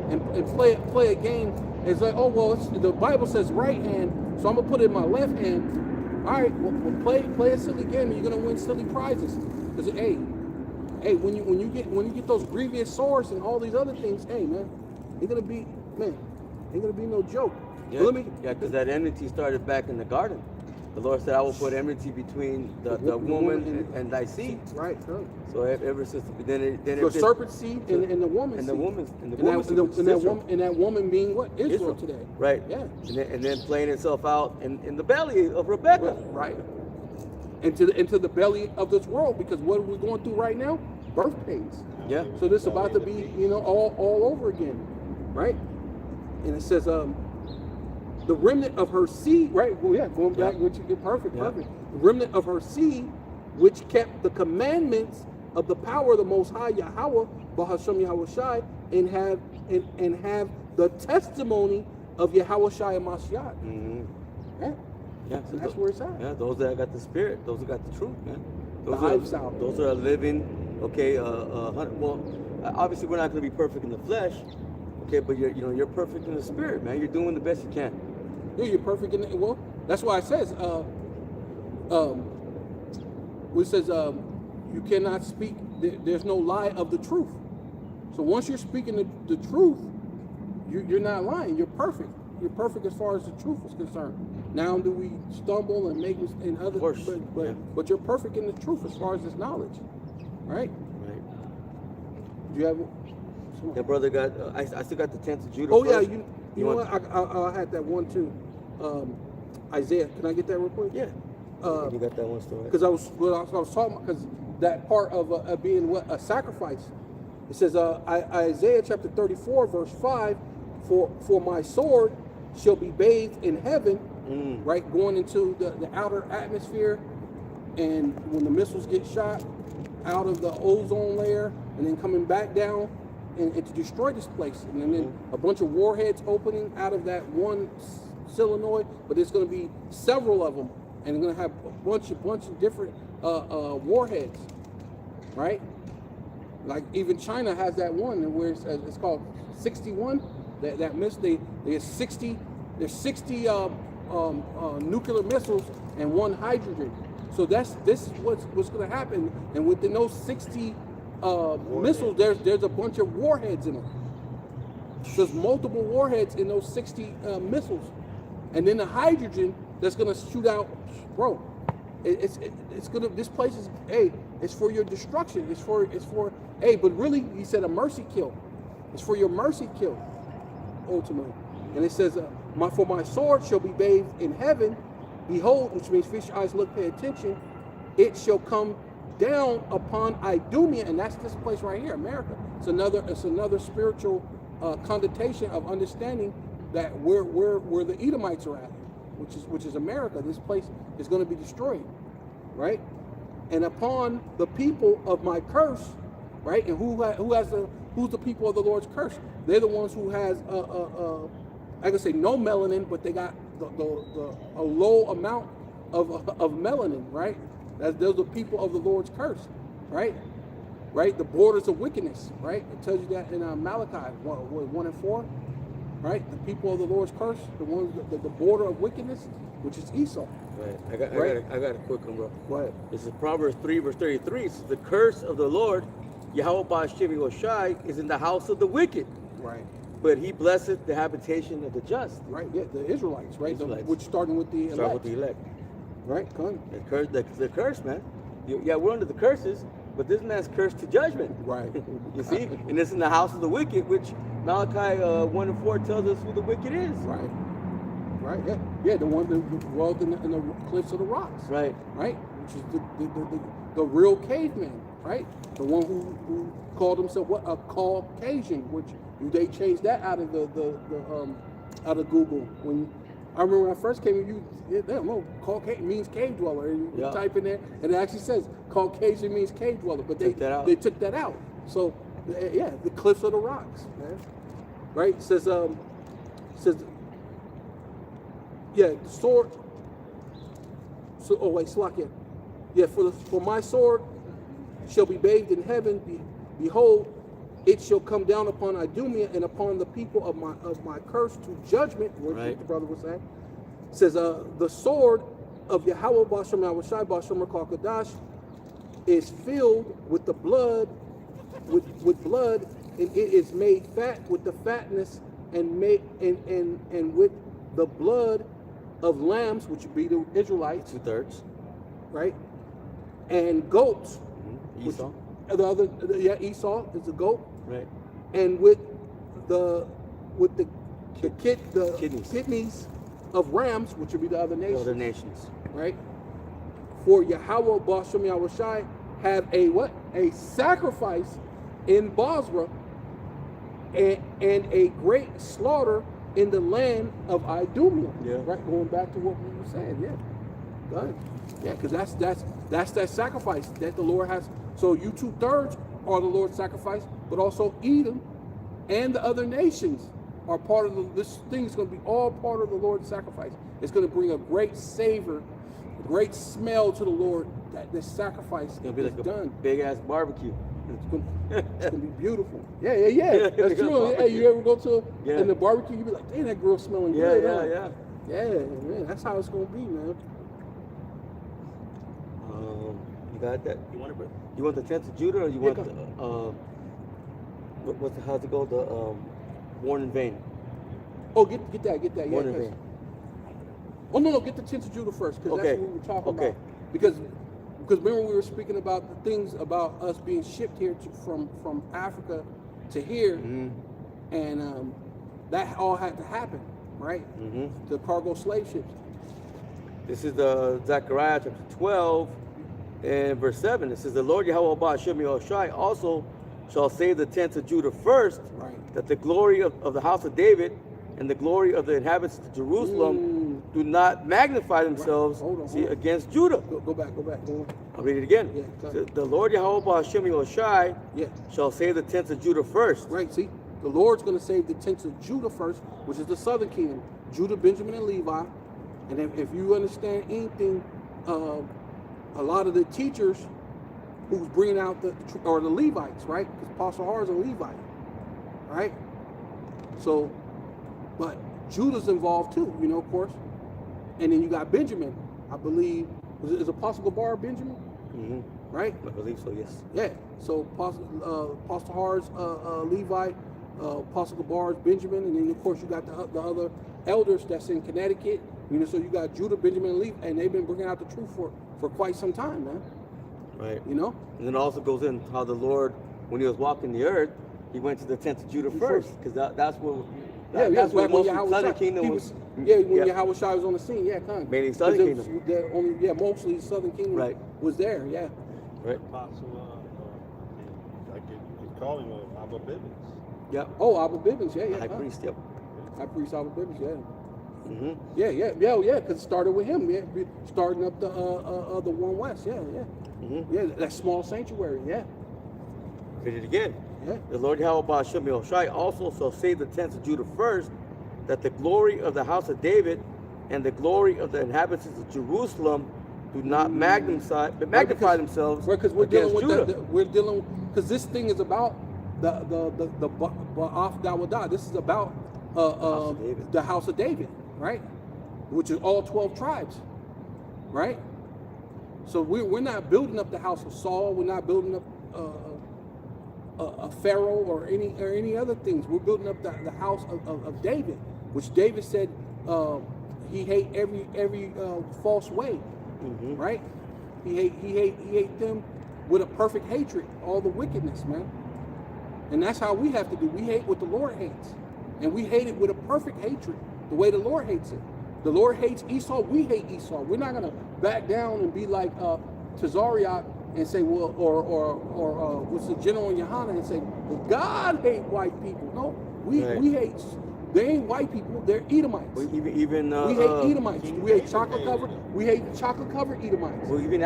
And play a game. It's like, oh well, the Bible says right hand, so I'm gonna put it in my left hand. All right, well play a silly game, and you're gonna win silly prizes. Because hey, when you get those grievous sores and all these other things, hey man, ain't gonna be no joke. Yeah, because that enmity started back in the garden. The Lord said, I will put enmity between the woman and thy seed. Right. So ever since then the serpent seed and the woman's that woman being what? Israel today. Right. Yeah. And then playing itself out in the belly of Rebecca. Right. Into the belly of this world, because what we're going through right now, birth pains. Yeah. So this is about to be, all over again. Right? And it says the remnant of her seed, right? Well, yeah, going back, which you get perfect. The remnant of her seed, which kept the commandments of the power of the Most High Yahweh, Ba'ashem Yahweh Shai, and have the testimony of Yahweh Shai and Mashiach. Mm-hmm. Yeah. Yeah, that's where it's at. Yeah, those that got the spirit, those that got the truth, man. Those are living Okay, well, obviously we're not going to be perfect in the flesh. Okay, but you're perfect in the spirit, man. You're doing the best you can. Yeah, you're perfect in it. Well, that's why it says, it says, you cannot speak. There's no lie of the truth. So once you're speaking the truth, you're not lying. You're perfect. You're perfect as far as the truth is concerned. Now do we stumble and make in other? Of course, but you're perfect in the truth as far as this knowledge, right? Right. Do you have? That brother got. I still got the 10th of Judah. Oh first. yeah, you know what? I had that one too. Isaiah, can I get that real quick? Yeah. You got that one still, right? Because I was talking about, because that part of being a sacrifice. It says Isaiah chapter 34 verse 5, for my sword shall be bathed in heaven, right, going into the outer atmosphere, and when the missiles get shot out of the ozone layer and then coming back down and to destroy this place, and then a bunch of warheads opening out of that one solenoid, but there's going to be several of them, and they're going to have a bunch of different warheads, right? Like even China has that one where it's called 61. That missile, there's 60 nuclear missiles and one hydrogen. So this is what's going to happen. And within those 60 missiles, there's a bunch of warheads in them. There's multiple warheads in those 60 missiles, and then the hydrogen that's going to shoot out, bro. It's gonna. This place is, hey, it's for your destruction. It's for hey, but really, he said a mercy kill. It's for your mercy kill, ultimately. And it says, for my sword shall be bathed in heaven. Behold, which means fish eyes look, pay attention. It shall come down upon Idumea, and that's this place right here, America. It's another spiritual connotation of understanding that where the Edomites are at, which is America. This place is going to be destroyed, right? And upon the people of my curse, right? And who's the people of the Lord's curse? They're the ones who has I can say no melanin, but they got a low amount of melanin, right? Those are the people of the Lord's curse, right? Right? The borders of wickedness, right? It tells you that in Malachi 1:4, right? The people of the Lord's curse, the ones the border of wickedness, which is Esau. Right. I got a quick one, bro. Go ahead. This is Proverbs 3 verse 33. It says, the curse of the Lord, Yahweh Ba'ashem Yoshai, is in the house of the wicked. Right. But he blesseth the habitation of the just. Right. Yeah. The Israelites, right? Israelites. Which starting with the elect. Start with the elect. Right. Come on. The curse, man. Yeah, we're under the curses, but this man's cursed to judgment. Right. You see? And it's in the house of the wicked, which Malachi 1:4 tells us who the wicked is. Right. Right. Yeah. Yeah. The one that dwelled in the cliffs of the rocks. Right. Right. Which is the real caveman. Right. The one who called himself what, a Caucasian, which they changed that out of out of Google. When I remember when I first came, Caucasian means cave dweller, and you type in there, and it actually says Caucasian means cave dweller, but they took that out. So yeah, the cliffs of the rocks, man. Right? It says yeah, the sword. So Slakia. Yeah, for my sword shall be bathed in heaven. Behold, it shall come down upon Idumea and upon the people of my curse to judgment. What the brother was saying. It says the sword of Yahweh Ba'ashem Yahushai Ba'ashem Kadash is filled with the blood, with blood, and it is made fat with the fatness and with the blood of lambs, which would be the Israelites, 2/3, right, and goats. Esau. Esau is a goat, right, and with the kidneys. kidneys of rams, which would be the other nations. Right? For Yahweh Ba'ashem Yahushai have a sacrifice in Basra and a great slaughter in the land of Idumea. Yeah. Right? Going back to what we were saying. Yeah. Done. Yeah, because that's that sacrifice that the Lord has. So you 2/3 are the Lord's sacrifice, but also Edom and the other nations are part of this thing is going to be all part of the Lord's sacrifice. It's going to bring a great savor, a great smell to the Lord that this sacrifice It's gonna be like is done. a big ass barbecue. It's gonna be beautiful. Yeah. That's true. Hey, you ever go to Yeah. in the barbecue? You be like, "Damn, that grill smelling Yeah, good." yeah, huh?" yeah. Yeah, man. That's how it's gonna be, man. You got that? You want to bring? You want the tents of Judah, or you Yeah, want how's it go? The worn in vain. Oh, get that. Yeah, Worn in 'cause- vain. Oh no, get the tents of Judah first, because Okay. that's what we were talking Okay. about. Because remember we were speaking about the things about us being shipped here from Africa to here, Mm-hmm. and that all had to happen, right? Mm-hmm. The cargo slave ships. This is Zechariah chapter 12 and verse 7. It says, "The Lord Yahweh Hashem Yahushai also shall save the tents of Judah first, Right. that the glory of the house of David and the glory of the inhabitants of Jerusalem do not magnify themselves Hold on. against Judah." Go back. Go on. I'll read it again. Yeah, go It ahead. says, "The Lord Yahweh Hashem Yahushai Yeah. shall save the tents of Judah first." Right, see, the Lord's going to save the tents of Judah first, which is the southern kingdom, Judah, Benjamin, and Levi. And if you understand anything, a lot of the teachers who's bringing out the Levites, right? Because Apostle Har is a Levite, right? So, but Judah's involved too, of course. And then you got Benjamin, I believe. Is Apostle Gabar Benjamin? Mm-hmm. Right? I believe so, yes. Yeah. So Apostle Har's Levite, Apostle Gabar's Benjamin, and then of course you got the other elders that's in Connecticut. So you got Judah, Benjamin, and Levi, and they've been bringing out the truth for quite some time, man. Right. You know? And then it also goes in how the Lord, when he was walking the earth, he went to the tents of Judah first, because that's where that's where back when most of the southern Yahweh kingdom Shai, was. when Yep. Yahweh Shai was on the scene, kind of. Mainly Southern Kingdom. Mostly the Southern Kingdom Right. was there, yeah. Right. Apostle, I could call him Abba Bibbins. Yep. Oh, Abba Bibbins, yeah. High priest. Yep. High priest Abba Bibbins, yeah. Mm-hmm. Yeah, because it started with him, starting up the One West, yeah. Mm-hmm. Yeah, that small sanctuary, yeah. Read it again. Yeah. The Lord Yahweh Hashem Yahushai also shall save the tents of Judah first, that the glory of the house of David and the glory of the inhabitants of Jerusalem do not magnify themselves Right, because we're dealing against with Judah. we're dealing because this thing is about the Ba'af Dawadah. This is about of David. the house of David, right? Which is all 12 tribes, right? So we're not building up the house of Saul. We're not building up a Pharaoh or any other things. We're building up the house of David, which David said he hate every false way, Mm-hmm. right? He hate them with a perfect hatred, all the wickedness, man. And that's how we have to do. We hate what the Lord hates, and we hate it with a perfect hatred, the way the Lord hates it. The Lord hates Esau. We hate Esau. We're not gonna back down and be like Tazariot and say, well, or what's the general in Yohana and say, well, God hate white people. No, we hate. They ain't white people. They're Edomites. Well, even we hate Edomites. We hate chocolate covered. We hate chocolate covered Edomites. Well, even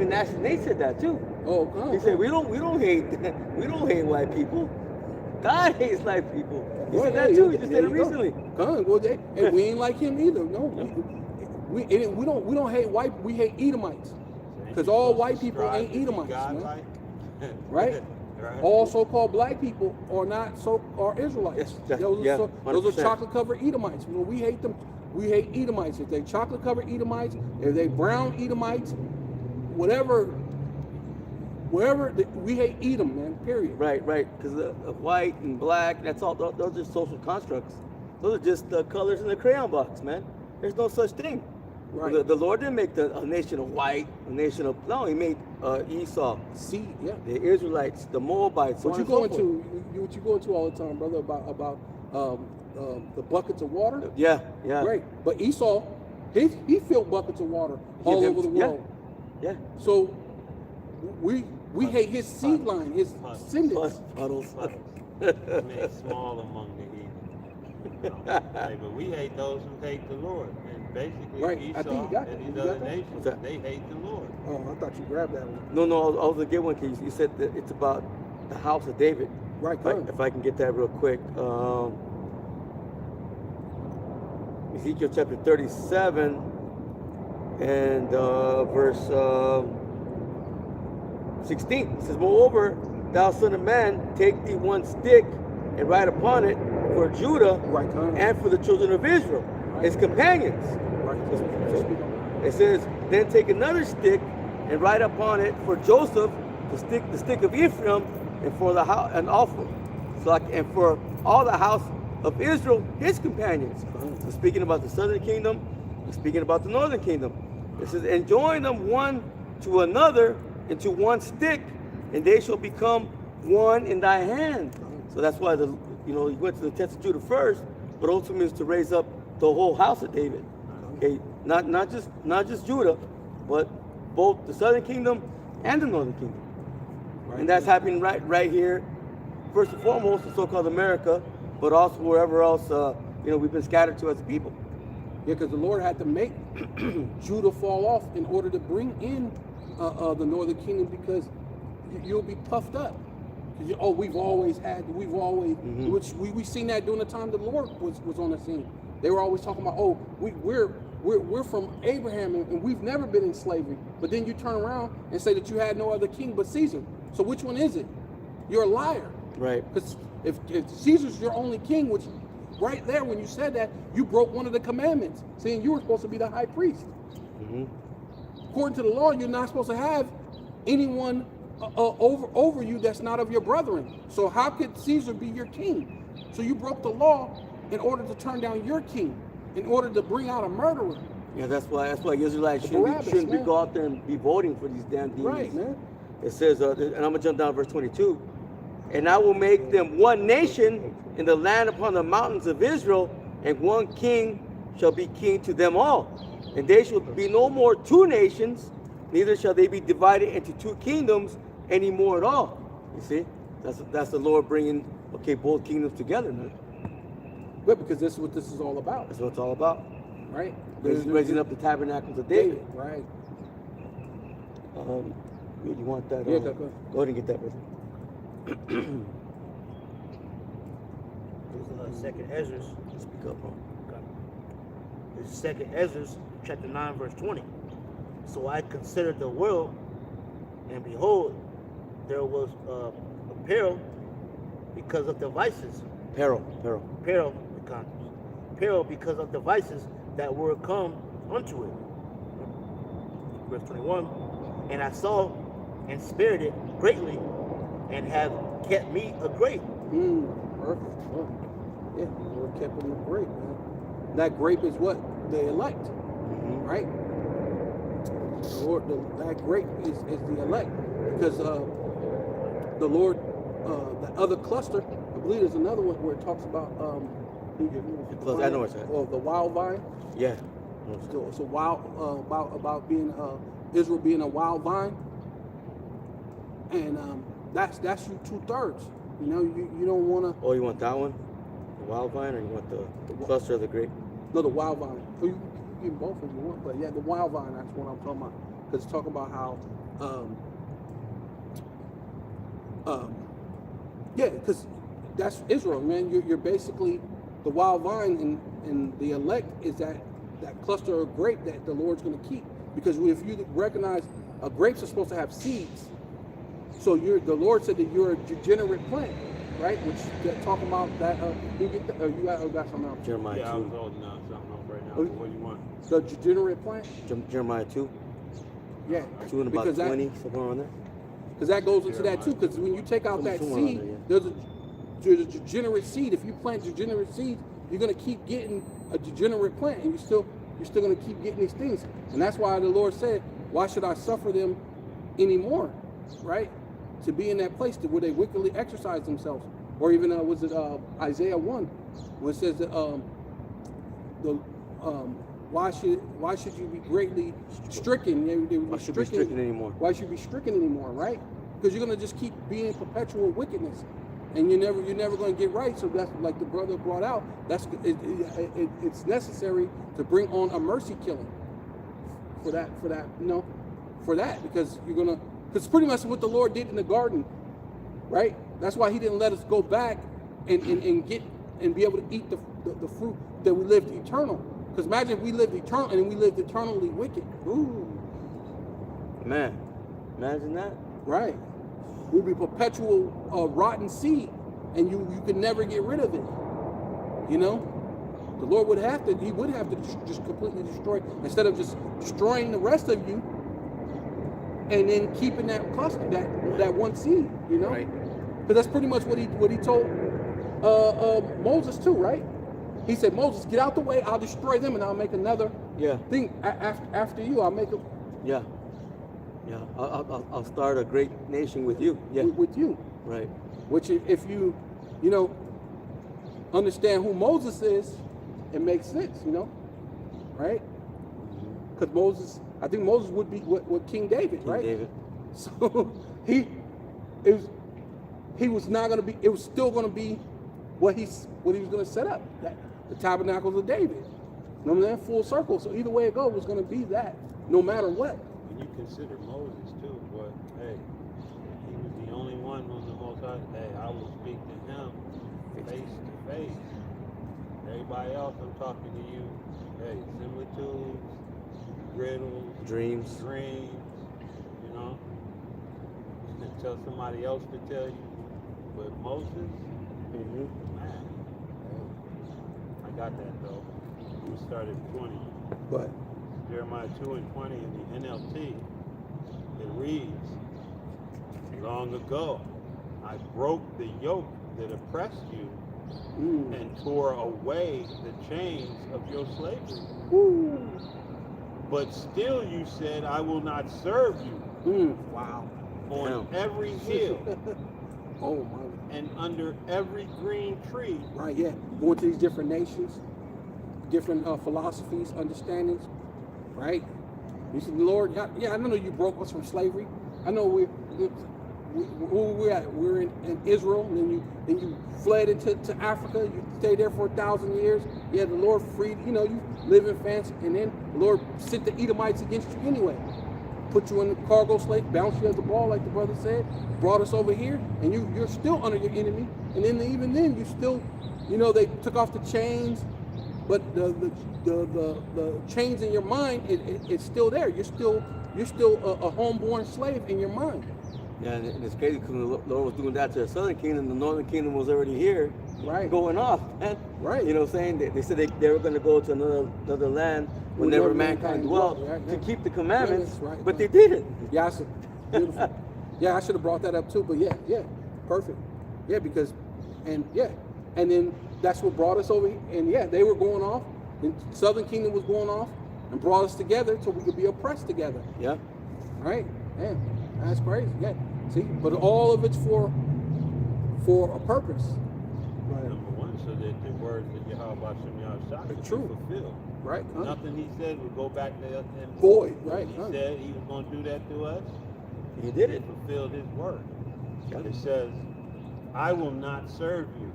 National Nate said that too. Oh, God. He said we don't hate white people. God hates white people. He said that too. He just said it recently. God, well, we ain't like him either. No, we don't hate white. We hate Edomites, because all white people ain't Edomites, man. Right? All so-called black people are Israelites. Yes, Those are 100%. chocolate-covered Edomites. Well, we hate them. We hate Edomites. If they chocolate-covered Edomites, if they brown Edomites, wherever we hate Edom, man. Period. Right. Because white and black, that's all. Those are social constructs. Those are just the colors in the crayon box, man. There's no such thing. Right. The Lord didn't make a nation of white, a nation of He made Esau, See, yeah. the Israelites, the Moabites. So What on you and so go forth. into? What you go into all the time, brother? About the buckets of water. Yeah. Great, but Esau, he filled buckets of water all over the world. Yeah. So we hate his seed line, his descendants. Puddles. Made small among the heathen. But we hate those who hate the Lord. And basically Right, I think you Esau got and that. these You got other that? nations, that? they hate the Lord. Oh, I thought you grabbed that one. No, I was gonna get one because you said that it's about the house of David. Right, If I can get that real quick. Ezekiel chapter 37 and verse 16. It says, moreover, thou son of man, take thee one stick and write upon it for Judah Right time. and for the children of Israel, his companions. Right. It says, then take another stick and write upon it for Joseph, the stick of Ephraim, and for the house and offering. So and for all the house of Israel, his companions. So speaking about the southern kingdom, and speaking about the northern kingdom. It says, and join them one to another into one stick, and they shall become one in thy hand. So that's why he went to the test of Judah first, but ultimately is to raise up the whole house of David. Okay, not just Judah, but both the southern kingdom and the northern kingdom. Right. And that's happening right here, first and foremost, in so-called America, but also wherever else we've been scattered to as a people. Yeah, because the Lord had to make Judah fall off in order to bring in the northern kingdom, because you'll be puffed up. We've always, which we seen that during the time the Lord was on the scene. They were always talking about, we're from Abraham and we've never been in slavery. But then you turn around and say that you had no other king but Caesar. So which one is it? You're a liar. Right. Because if Caesar's your only king, which right there when you said that, you broke one of the commandments, saying you were supposed to be the high priest. Mm-hmm. According to the law, you're not supposed to have anyone over you that's not of your brethren. So how could Caesar be your king? So you broke the law in order to turn down your king, in order to bring out a murderer. Yeah, that's why Israelites Barabbas, shouldn't be man. go out there and be voting for these damn demons. Right, man. It says, and I'm gonna jump down to verse 22. And I will make them one nation in the land upon the mountains of Israel, and one king shall be king to them all. And they shall be no more two nations, neither shall they be divided into two kingdoms any more at all. You see, that's the Lord bringing both kingdoms together, man. But because this is what this is all about, That's what it's all about. right? Raising up the tabernacles of David. Right. You want that? Yeah, go ahead. Go ahead and get that, brother. Second Ezra. Speak up, bro. This is Second Ezra, chapter 9, verse 20. So I considered the world, and behold, there was a peril because of the vices. Peril. Peril because of the vices that were come unto it. Verse 21. And I saw and spared it greatly, and have kept me a grape. Perfect. Oh. Yeah, the Lord kept them a grape, man. That grape is what? The elect, right? The Lord, that grape is the elect, because the Lord, the other cluster, I believe there's another one where it talks about I know what's that. the wild vine. Yeah. So wild about being Israel being a wild vine, and that's you 2/3. You know, you don't want to. Oh, you want that one, the wild vine, or you want the cluster of the grape? No, the wild vine. Oh, you can both if you want, but yeah, the wild vine. That's what I'm talking about. Because it's talking about how, yeah, because that's Israel, man. You're basically the wild vine, and the elect is that cluster of grape that the Lord's going to keep. Because if you recognize, grapes are supposed to have seeds. So the Lord said that you're a degenerate plant, right? Which talking about that. You got something else? Jeremiah Yeah, I 2. was holding on something up right now. Oh, What do you want? The degenerate plant. Jeremiah 2. Yeah. 2 and about Because 20, somewhere on there. Because that goes into that too. Because when you take out that Somewhere seed, around there, there's a degenerate seed. If you plant degenerate seeds, you're gonna keep getting a degenerate plant, and you're still gonna keep getting these things. And that's why the Lord said, "Why should I suffer them anymore?" Right? To be in that place where they wickedly exercise themselves, or even was it Isaiah 1, where it says that why should you be greatly stricken? Why should be stricken anymore? Why should you be stricken anymore? Right? Because you're gonna just keep being perpetual wickedness, and you're never gonna get right. So that's like the brother brought out. It's necessary to bring on a mercy killing for that because you're gonna. Because pretty much what the Lord did in the garden, right? That's why He didn't let us go back and be able to eat the fruit that we lived eternal. Because imagine if we lived eternal and we lived eternally wicked. Ooh. Man, imagine that. Right. We'll be perpetual rotten seed, and you can never get rid of it. You know, the Lord would have to. He would have to just completely destroy, instead of just destroying the rest of you, and then keeping that cluster, that one seed. You know, Right. because that's pretty much what he told Moses too, right? He said, Moses, get out the way. I'll destroy them, and I'll make another Yeah. thing after you. I'll make a Yeah. Yeah. I'll start a great nation with you. Yeah. with you. Right. Which, if you know, understand who Moses is, it makes sense, you know, right? Because Moses, I think Moses would be what King David, King right? David. So he was not going to be. It was still going to be what he was going to set up, the tabernacles of David. You know what I'm saying? Full circle. So either way it goes, it was going to be that, no matter what. When you consider Moses too, what, hey, he was the only one who the Most High, hey, I will speak to him face to face. Everybody else, I'm talking to you, hey, similitudes, riddles, Dreams. you know, and tell somebody else to tell you. But Moses, Mm-hmm. man, hey, I got that though. We started 20. But Jeremiah 2 and 20 in the NLT, it reads, long ago, I broke the yoke that oppressed you and tore away the chains of your slavery. woo, But still you said, I will not serve you wow. on every hill Oh my. and under every green tree. Right, yeah. Going to these different nations, different philosophies, understandings, right? You said, Lord, yeah, I know you broke us from slavery. I know where we're at. We're in Israel, and then you fled into Africa. You stayed there for 1,000 years. Yeah, the Lord freed, you live in fancy, and then the Lord sent the Edomites against you anyway. Put you in the cargo slave, bounced you as a ball, like the brother said, brought us over here, and you're still under your enemy. And then even then, you still, they took off the chains, but the chains in your mind, it's still there. You're still a homeborn slave in your mind. Yeah, and it's crazy because the Lord was doing that to the southern kingdom. The northern kingdom was already here, Right. going off, man. Right. You know what I'm saying? They said they were going to go to another land where never mankind dwelt right, to keep the commandments, Right, but right. they didn't. Yeah, I said, beautiful. Yeah, I should have brought that up too, but yeah, perfect. Yeah, because, and then that's what brought us over here. And yeah, they were going off, and Southern Kingdom was going off, and brought us together so we could be oppressed together. Yeah. Right? Yeah, that's crazy. Yeah, see, but all of it's for a purpose. Right. Number one, so that the words that Yahweh Shem Yahshua could be True. fulfilled. Right? Huh? Nothing he said would go back to him. Void, right, He huh. said he was going to do that to us. He did it. He fulfilled his word. Yeah. It says, I will not serve you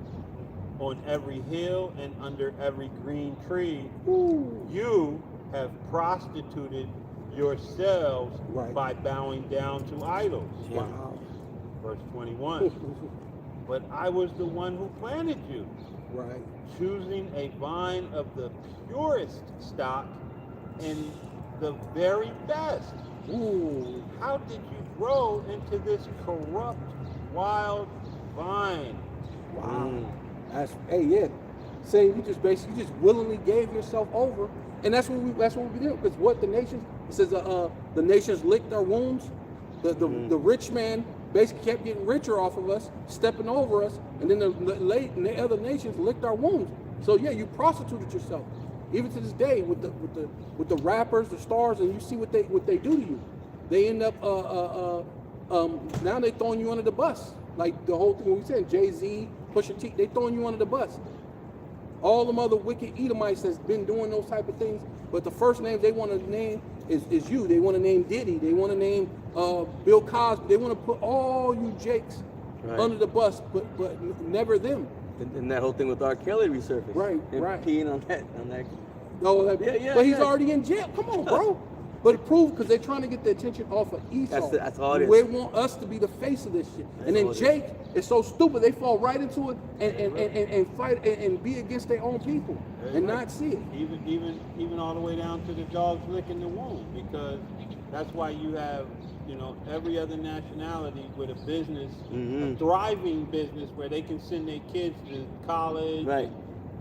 on every hill and under every green tree. Ooh. You have prostituted yourselves Right. by bowing down to idols. Wow. Verse 21. But I was the one who planted you, Right. choosing a vine of the purest stock and the very best. Ooh. How did you grow into this corrupt, wild vine? Wow. That's saying you just willingly gave yourself over, and that's what we do. Because what the nations, it says the nations licked our wounds. The rich man basically kept getting richer off of us, stepping over us, and then the other nations licked our wounds. So yeah, you prostituted yourself. Even to this day, with the rappers, the stars, and you see what they do to you. They end up now they throwing you under the bus. Like the whole thing we said, Jay-Z, Pusha T, they throwing you under the bus. All them other wicked Edomites has been doing those type of things, but the first names they want to name is you. They want to name Diddy. They want to name Bill Cosby. They want to put all you Jakes under the bus, but never them. And that whole thing with R. Kelly resurfaced. Right, and right. peeing on that. No, but he's yeah. already in jail. Come on, bro. But it proved because they're trying to get the attention off of Esau. That's all it is. They want us to be the face of this shit. And then all it Jake is so stupid they fall right into it and fight and be against their own people and not see it. Even all the way down to the dogs licking the wound, because that's why you have you know, every other nationality with a business, a Mhm. thriving business where they can send their kids to college, Right.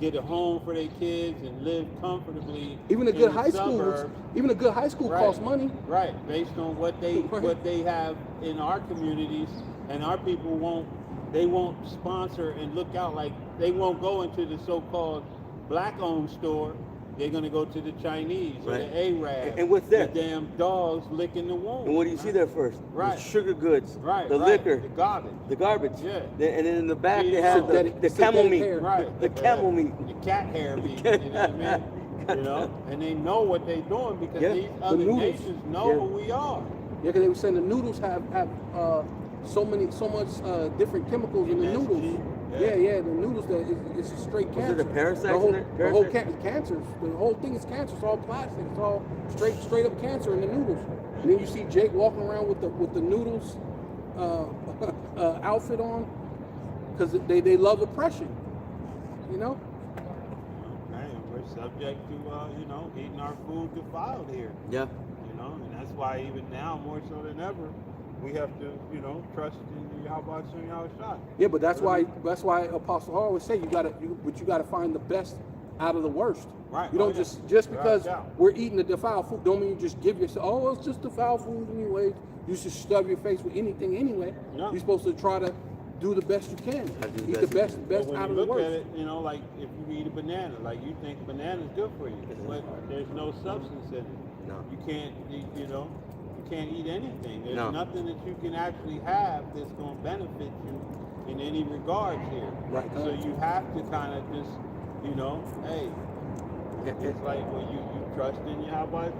get a home for their kids, and live comfortably. Even a in good the high school, suburbs. even a good high school Right. costs money. Right, based on what they Right. what they have in our communities, and our people won't sponsor and look out, like they won't go into the so-called black-owned store. They're gonna go to the Chinese or Right. the Arab. And what's that? The damn dogs licking the wound. And what do you see there first? Right. The sugar goods, Right. the right. liquor, the garbage. the garbage. Yeah. And then in the back they Yeah. have the camel Synthetic meat. hair. Right. The camel meat. The cat hair meat. You know what I mean? You know, and they know what they're doing because Yeah. these The other noodles. nations know Yeah. who we are. Yeah, because they were saying the noodles have so much different chemicals in the MSG, noodles. yeah. Yeah, the noodles that it's a straight Was cancer. it the parasites The whole, in there? the whole Parasites? cancer. The whole thing is cancer. It's all plastic. It's all straight up cancer in the noodles. And then you see Jake walking around with the noodles outfit on because they love oppression. You know. Right, and we're subject to, you know, eating our food defiled here. Yeah. You know, and that's why even now, more so than ever, we have to, you know, trust in Yahweh Shem Yahushua. Yeah, but that's why Apostle Hall always say you gotta find the best out of the worst. Right. You don't Oh, yeah. just Without because doubt. we're eating the defiled food, don't mean you just give yourself. Oh, well, it's just defiled food anyway. You should stuff your face with anything anyway. No. You're supposed to try to do the best you can. I do Eat the the best best But when out you of the look at worst. it, you know, like if you eat a banana, like you think banana's good for you, but there's no substance in it. No. You can't, you know, you can't eat anything. There's No. nothing that you can actually have that's going to benefit you in any regards here. Right. So you have to kind of just, you know, hey, it's like when you trust in Yahweh.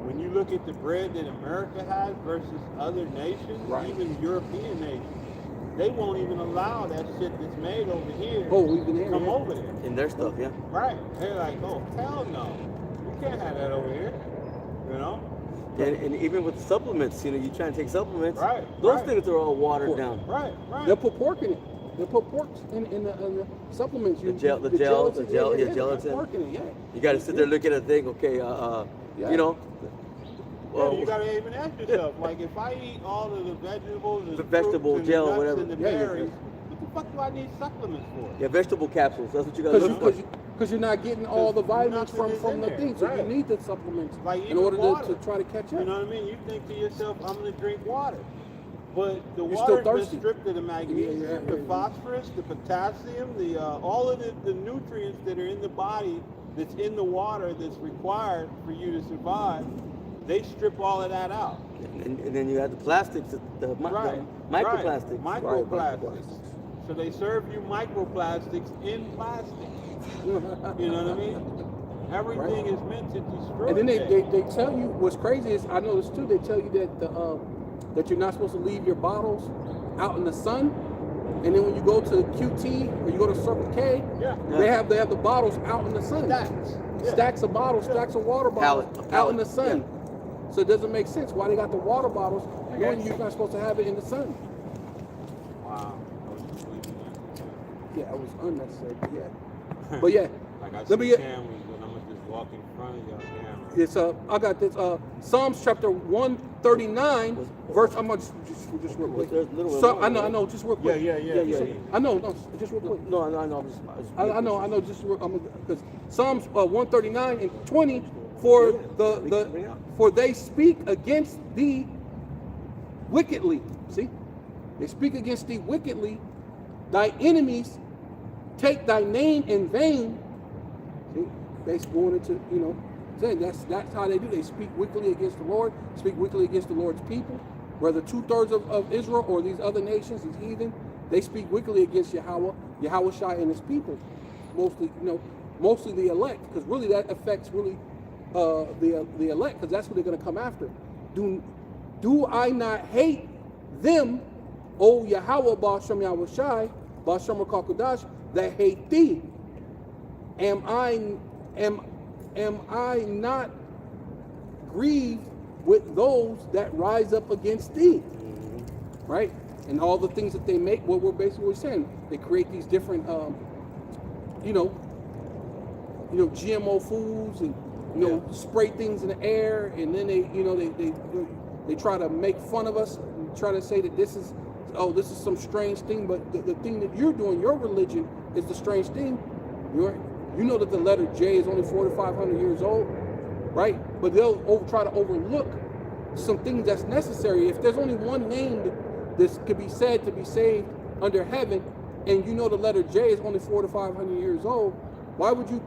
When you look at the bread that America has versus other nations, Right. even European nations, they won't even allow that shit that's made over here Oh, we've been to here. come yeah. over there. In their stuff, yeah. Right. They're like, oh, hell no. We can't have that over here. You know? And even with the supplements, you know, you try and take supplements. Right, Those right. things are all watered Pork. down. Right, right. They'll put pork in it. They'll put pork in the supplements. The gelatin, yeah, gelatin. Pork in it, yeah. You got to sit there, look at it, and think, okay, Yeah. you know, Yeah, you gotta even ask yourself, like, if I eat all of the vegetables and The vegetable fruits gel, and the nuts whatever. and the Yeah, yeah, berries, what the fuck do I need supplements for? yeah, vegetable capsules. That's what you got to look for. Because you're not getting all the vitamins Nothing is from in the there. thing, so Right. you need the supplements Like in even order water. to try to catch up. You know what I mean? You think to yourself, I'm gonna drink water. But the You're water's still been thirsty. stripped of the magnesium, Yeah, the yeah. phosphorus, the potassium, the all of the nutrients that are in the body that's in the water that's required for you to survive. They strip all of that out. And then you have the plastics, the Right. microplastics. Right. Microplastics. So they serve you microplastics in plastic. You know what I mean? Everything is meant to destroy. And then that. they tell you what's crazy is I noticed too. They tell you that that you're not supposed to leave your bottles out in the sun. And then when you go to QT or you go to Circle K, Yeah. they have the bottles out in the sun. Stacks. Yeah. Stacks of bottles, stacks of water bottles Pallet, out in the pallet, sun. So it doesn't make sense why they got the water bottles when you're not supposed to have it in the sun. Wow. I was just leaving that. Yeah, it was unnecessary. But yeah, but yeah. Like I Let see me cameras, get- but I'm gonna just walk in front of y'all cameras. It's I got this Psalms chapter 139 verse. I'm gonna just real quick. There's a little bit So, more, I know, right? no, just real quick. Yeah. I know, no, just real quick. No, I know. I know. Just because Psalms 139 and 20 for for they speak against thee wickedly. See, they speak against thee wickedly. Thy enemies take thy name in vain. See, basically going into saying that's how they do. They speak wickedly against the Lord. Speak wickedly against the Lord's people. Whether 2/3 of Israel or these other nations, these heathen, they speak wickedly against Yahweh Shai and his people. Mostly the elect, because really that affects really the elect, because that's what they're going to come after. Do I not hate them, O Yahweh Ba'ashem Yahweh Shai, Ba'ashem Rakakudash, that hate thee? Am I not grieved with those that rise up against thee? Right? And all the things that they make, what we're basically saying, they create these different GMO foods and spray things in the air, and then they They try to make fun of us, and try to say that this is some strange thing. But the thing that you're doing, your religion, is the strange thing. You know that the letter J is only 400 to 500 years old, right? But they'll try to overlook some things that's necessary. If there's only one name that could be said to be saved under heaven, and you know the letter J is only 400 to 500 years old, why would you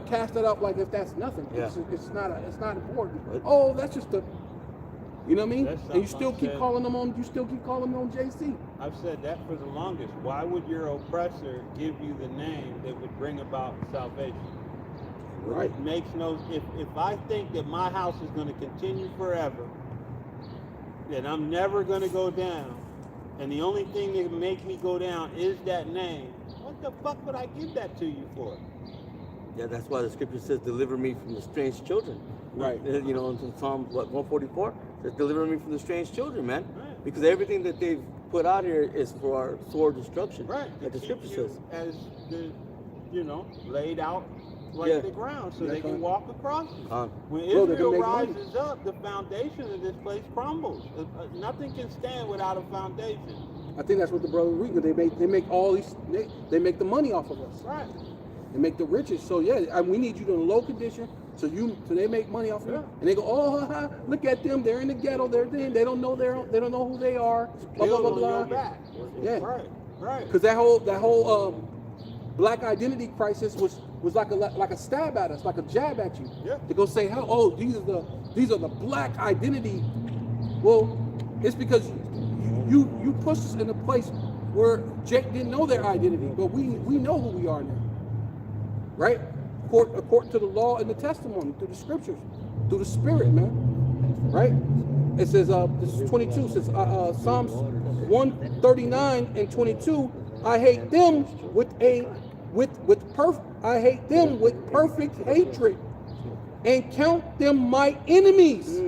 cast that up like if that's nothing? Yeah. It's not important. What? Oh, that's just a, you know what I mean? That's And you something still I keep said. calling them on. You still keep calling them on JC. I've said that for the longest. Why would your oppressor give you the name that would bring about salvation? Right. It makes no. If I think that my house is going to continue forever, that I'm never going to go down, and the only thing that can make me go down is that name, what the fuck would I give that to you for? Yeah, that's why the scripture says, "Deliver me from the strange children." Right. You know, in Psalm 144, says, "Deliver me from the strange children," man. Right. Because everything that they've put out here is for our sword destruction. Right. Like the To scripture keep you says. as the, laid out like Yeah. the ground, so Yeah, they can con- walk across it. When Bro, they can Israel make money. rises up, the foundation of this place crumbles. Nothing can stand without a foundation. I think that's what the brother read. They make all these. They make the money off of us. Right. They make the riches. So yeah, we need you to low condition. So they make money off of Yeah. you, and they go, oh, look at them. They're in the ghetto. They don't know they don't know who they are. Blah blah Build blah on your blah. back. Yeah. Right. Right. Because that whole black identity crisis was like a stab at us, like a jab at you. Yeah. To go say, these are the black identity. Well, it's because you pushed us in a place where Jake didn't know their identity, but we know who we are now, right? According to the law and the testimony, through the scriptures, through the Spirit, man, right? It says, this is 22. Says Psalms 139 and 22. I hate them with perfect hatred, and count them my enemies.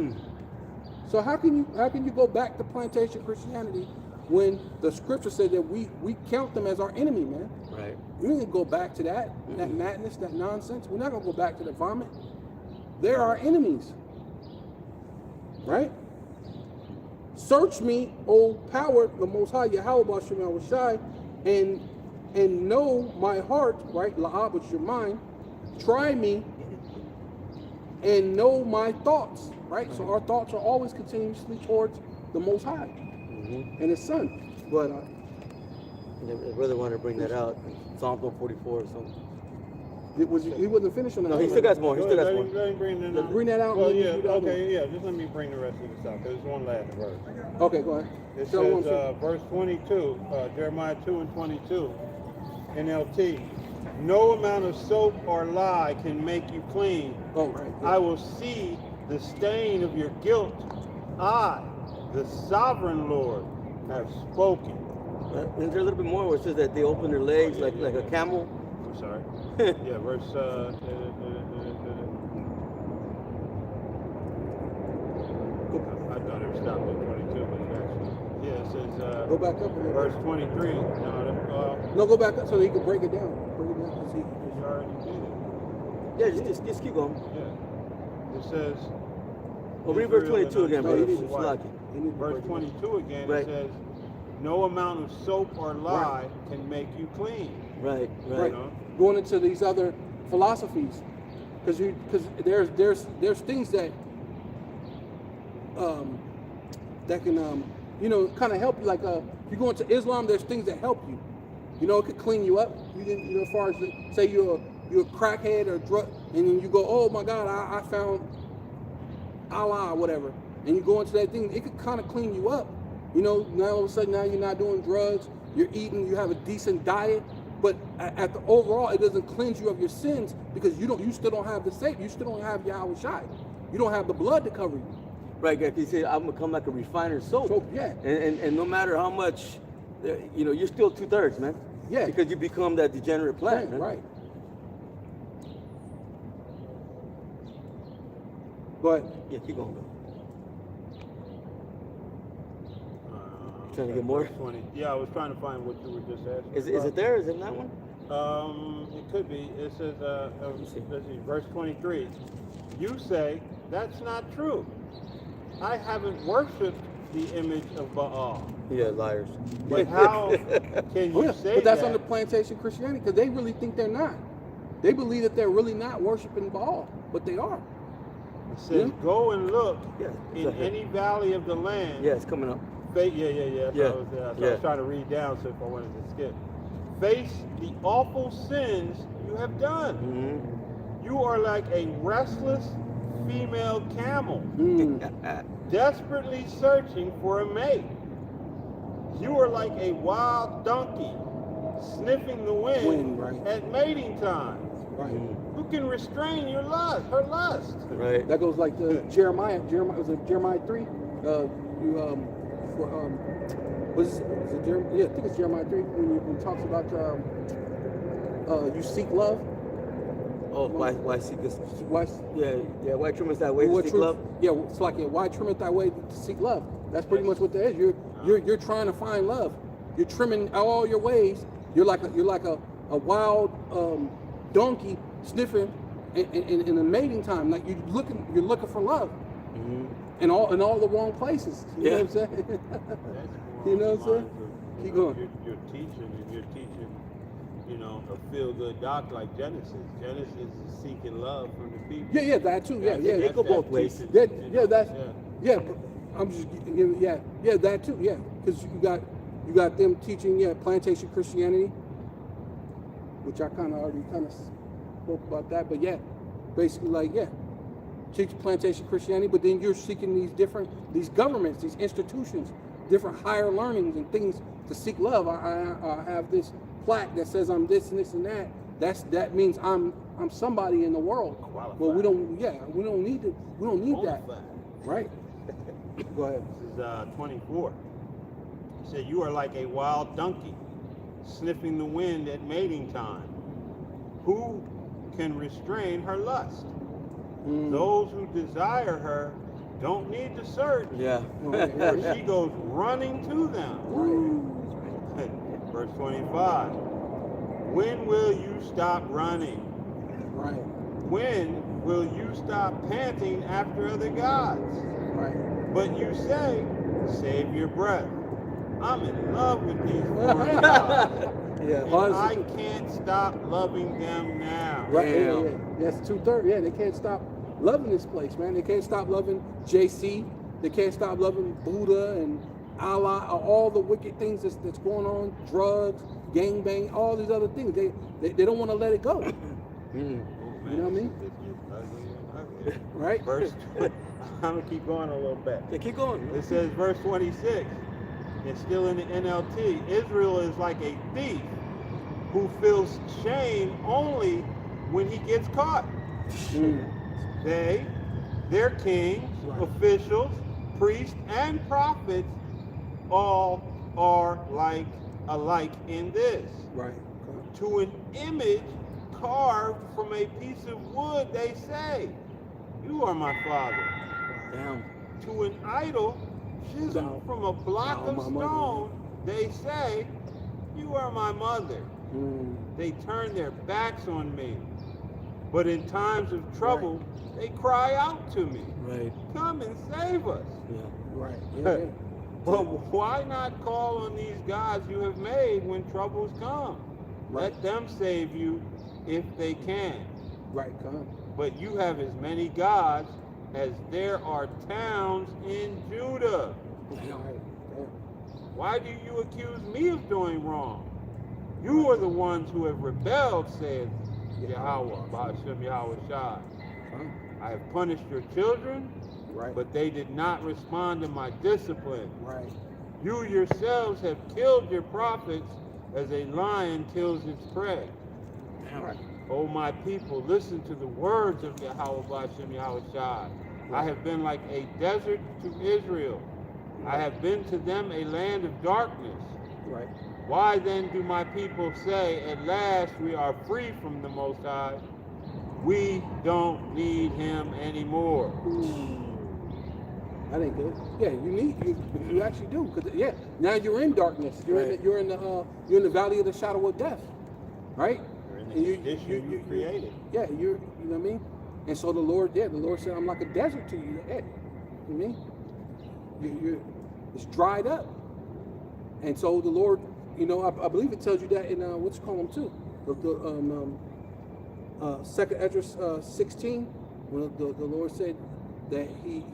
So how can you go back to plantation Christianity when the scripture said that we count them as our enemy, man? Right. We need to go back to that madness, that nonsense. We're not gonna go back to the vomit. They're our enemies, right? Search me, O power, the Most High Yahweh Bashem Yahushai, and know my heart, right? La'ab, which is your mind. Try me and know my thoughts, right? So our thoughts are always continuously towards the Most High and His Son. But The brother wanted to bring that out. Psalm 144 or something. he wasn't finished on that. No, he still got more. He Go still ahead, got let more. me bring that out. Bring that out. Well, and then yeah, you do the other okay, yeah. Just let me bring the rest of this out because it's one last verse. one. Okay, go ahead. It Show one says, verse 22, Jeremiah 2 and 22, NLT. No amount of soap or lye can make you clean. Oh, right. I will see the stain of your guilt. I, the sovereign Lord, have spoken. Isn't there a little bit more where it says that they open their legs like a camel? I'm sorry. Yeah, verse. I thought it was stopped at 22, but it actually. Yeah, it says. Go back up a little. Verse 23. No, No, go back up so he can break it down. Break it down. So he- you already did it. Yeah, just keep going. Yeah. It says. Well, read verse 22 again, No, he brother. didn't. Slaki. he needs to Verse break it down. 22 again, Right. it says, no amount of soap or lye can make you clean. Right, Right. right. know? Going into these other philosophies, because there's things that that can kind of help you. Like you go into Islam, there's things that help you. It could clean you up. As far as say you're a crackhead or drug, and then you go, oh my God, I found Allah or whatever, and you go into that thing, it could kind of clean you up. Now all of a sudden now you're not doing drugs, you're eating, you have a decent diet, but at the overall it doesn't cleanse you of your sins because you still don't have the Savior, you still don't have Yahweh Shai, you don't have the blood to cover you. Right, guys. He said, I'm going to come like a refiner's soap. So yeah, And no matter how much, you're still 2/3, man. Yeah. Because you become that degenerate plant, right, man. right. Go ahead. Yeah, keep going, bro. Uh, Trying to get more? verse 20. Yeah, I was trying to find what you were just asking. Is about. it there? Is it in that one? It could be. It says, me see. let's see, verse 23. You say, that's not true. I haven't worshipped the image of Baal. Yeah, liars. But how can Oh, you yeah. say But that's that? under plantation Christianity because they really think they're not. They believe that they're really not worshiping Baal, but they are. It says, Yeah. go and look Yeah, in it's any valley of the land. Yeah, it's coming up. Yeah. Yeah, So I yeah. was trying to read down so if I wanted to skip. Face the awful sins you have done. Mm-hmm. You are like a restless female camel, Mm. desperately searching for a mate. You are like a wild donkey, sniffing the wind, Wind, right. at mating time. Right. Who can restrain your lust, her lust? Right. That goes like the Jeremiah. Was it Jeremiah 3? Was it Jeremiah? Yeah, I think it's Jeremiah 3 when it talks about you seek love. Oh, why seek this? Why? Yeah. Why trimmest that way to what seek truth- love? Yeah, it's like why trimmeth thy way to seek love? That's pretty much what that is. You're trying to find love. You're trimming all your ways. You're like a wild donkey sniffing in a mating time. Like you're looking for love Mm-hmm. in all the wrong places. You know what I'm saying? That's You know along what I'm the saying? lines of, Keep know, going. You're teaching, a feel-good doctrine like Genesis. Genesis is seeking love from the people. Yeah, that too. Yeah, That's- yeah. They go both that ways. teaches, Yeah, that's yeah. yeah. But I'm just giving yeah, that too. Yeah, because you got them teaching plantation Christianity, which I kind of already spoke about that. But yeah, basically like teach plantation Christianity, but then you're seeking these governments, these institutions, different higher learnings and things to seek love. I have this plaque that says I'm this and this and that. That means I'm somebody in the world. Qualified. Well, we don't need that, Qualified. right? Go ahead. This is 24. It said, you are like a wild donkey, sniffing the wind at mating time. Who can restrain her lust? Mm. Those who desire her don't need to search, Yeah. for she goes running to them. Right. Verse 25. When will you stop running? Right. When will you stop panting after other gods? Right. But you say, save your breath. I'm in love with these foreign gods. Yeah. And I can't stop loving them now. Right. Yeah, Damn. yeah. That's 2/3. Yeah, they can't stop loving this place, man. They can't stop loving JC. They can't stop loving Buddha and Allah, all the wicked things that's going on, drugs, gangbang, all these other things. They don't want to let it go. Mm. Oh, You know what I mean? This gets ugly and ugly. Right? Verse, I'm going to keep going a little bit. Yeah, keep going. It says, verse 26, it's still in the NLT, Israel is like a thief who feels shame only when he gets caught. Mm. They, their kings, Right. officials, priests, and prophets all are alike in this. Right. To an image carved from a piece of wood, they say, you are my father. Damn. To an idol chiseled Down. from a block Down, of my mother. stone, they say, you are my mother. Mm. They turn their backs on me. But in times of trouble, they cry out to me, Right. come and save us. Yeah. Right. Yeah, yeah. But why not call on these gods you have made when troubles come? Right. Let them save you if they can. Right. Come on. But you have as many gods as there are towns in Judah. Right. Yeah. Why do you accuse me of doing wrong? You are the ones who have rebelled, says Yahweh, Ba'ashem Yahweh Shai. Huh? I have punished your children, Right. but they did not respond to my discipline. Right. You yourselves have killed your prophets as a lion kills its prey. Right. O my people, listen to the words of Yahweh Ba'ashem Yahweh Shai. I have been like a desert to Israel. I have been to them a land of darkness. Right. Why then do my people say, at last we are free from the Most High? We don't need him anymore. That ain't good. Yeah, you actually do, because now you're in darkness. You're in the valley of the shadow of death, right? You're in the And condition you created. Yeah, you know what I mean. And so the Lord said, I'm like a desert to you. Yeah, you know what I mean. it's dried up. And so the Lord, you know, I believe it tells you that in what's it called too, Second Esdras 16, when the Lord said that he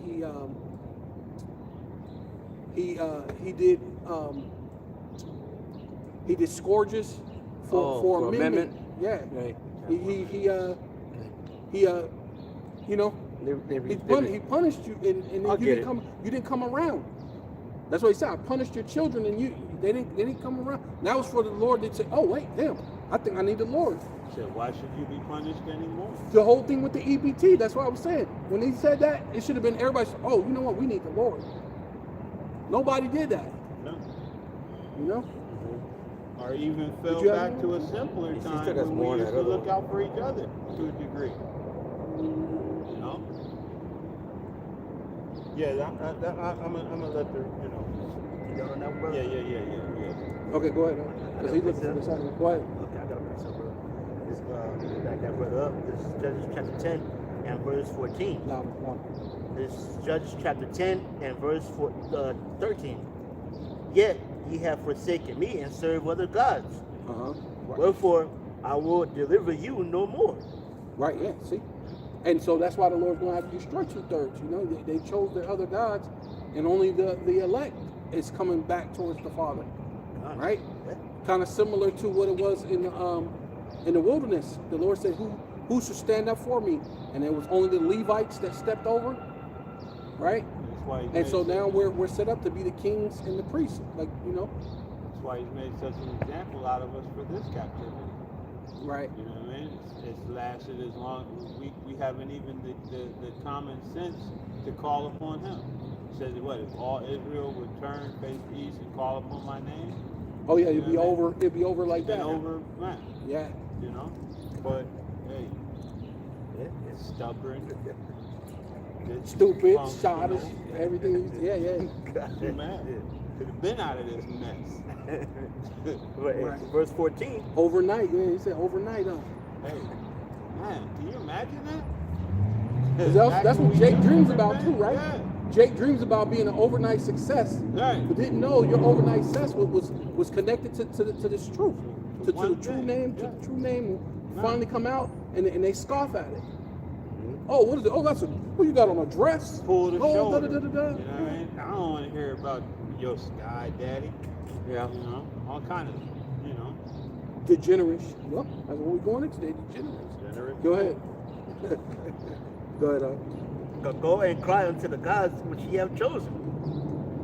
did scourges for amendment. Yeah, Right. you know, he punished you, and then you didn't come around. That's what he said. I punished your children, and they didn't come around. And that was for the Lord to say, oh wait, damn, I think I need the Lord. He said, why should you be punished anymore? The whole thing with the EBT, that's what I was saying. When he said that, it should have been everybody said, oh, you know what, we need the Lord. Nobody did that. No. You know? Or even fell you back have- to a simpler He time took us when more we than used to that look other out for each other to a degree. You know? Yeah, I'm gonna let the, you know. You got on that one, brother? Yeah. Okay, go ahead. Because he looking for the second. Go ahead. Okay, I got to myself, brother. This, back that brother up. This is Judges chapter 10 and verse 14. Now. This is Judges chapter 10 and verse 13. Yet ye have forsaken me and served other gods. Uh-huh. Wherefore I will deliver you no more. Right, yeah, see? And so that's why the Lord's going to have to destroy 2/3. You know, they chose the other gods, and only the elect is coming back towards the Father. Right? Kind of similar to what it was in the wilderness. The Lord said, who should stand up for me? And it was only the Levites that stepped over. Right? That's why he's And made so such- now we're set up to be the kings and the priests. Like, you know? That's why he's made such an example out of us for this captivity. Right. You know what I mean? It's lasted as long. We haven't even the common sense to call upon him. He says, what, if all Israel would turn, face east, and call upon my name? Oh yeah, You it'd know what I mean? be over like It's been that. over, man. Yeah. You know? But, hey, Yeah. it's stubborn. It's Stupid, functional. childish, everything. Yeah. Too mad. Could have been out of this mess. Right. Verse 14. Overnight, yeah, he said overnight. Hey, man, can you imagine that? 'Cause Back that's when what we Jake used dreams to about be? too, right? Yeah. Jake dreams about being an overnight success, Right. but didn't know your overnight success was connected to this truth, to the one true thing, name, yeah. to the true name will Right. finally come out, and they scoff at it. Oh, what is it? Oh, that's what you got on a dress? Pull the Oh, shoulder. da-da-da-da-da. You know what I mean? I don't want to hear about your sky daddy. Yeah. You know, all kind of, you know, Degenerate. Well, that's what we're going into today. Degenerate. generous. Go ahead. Go ahead. Go and cry unto the gods which ye have chosen.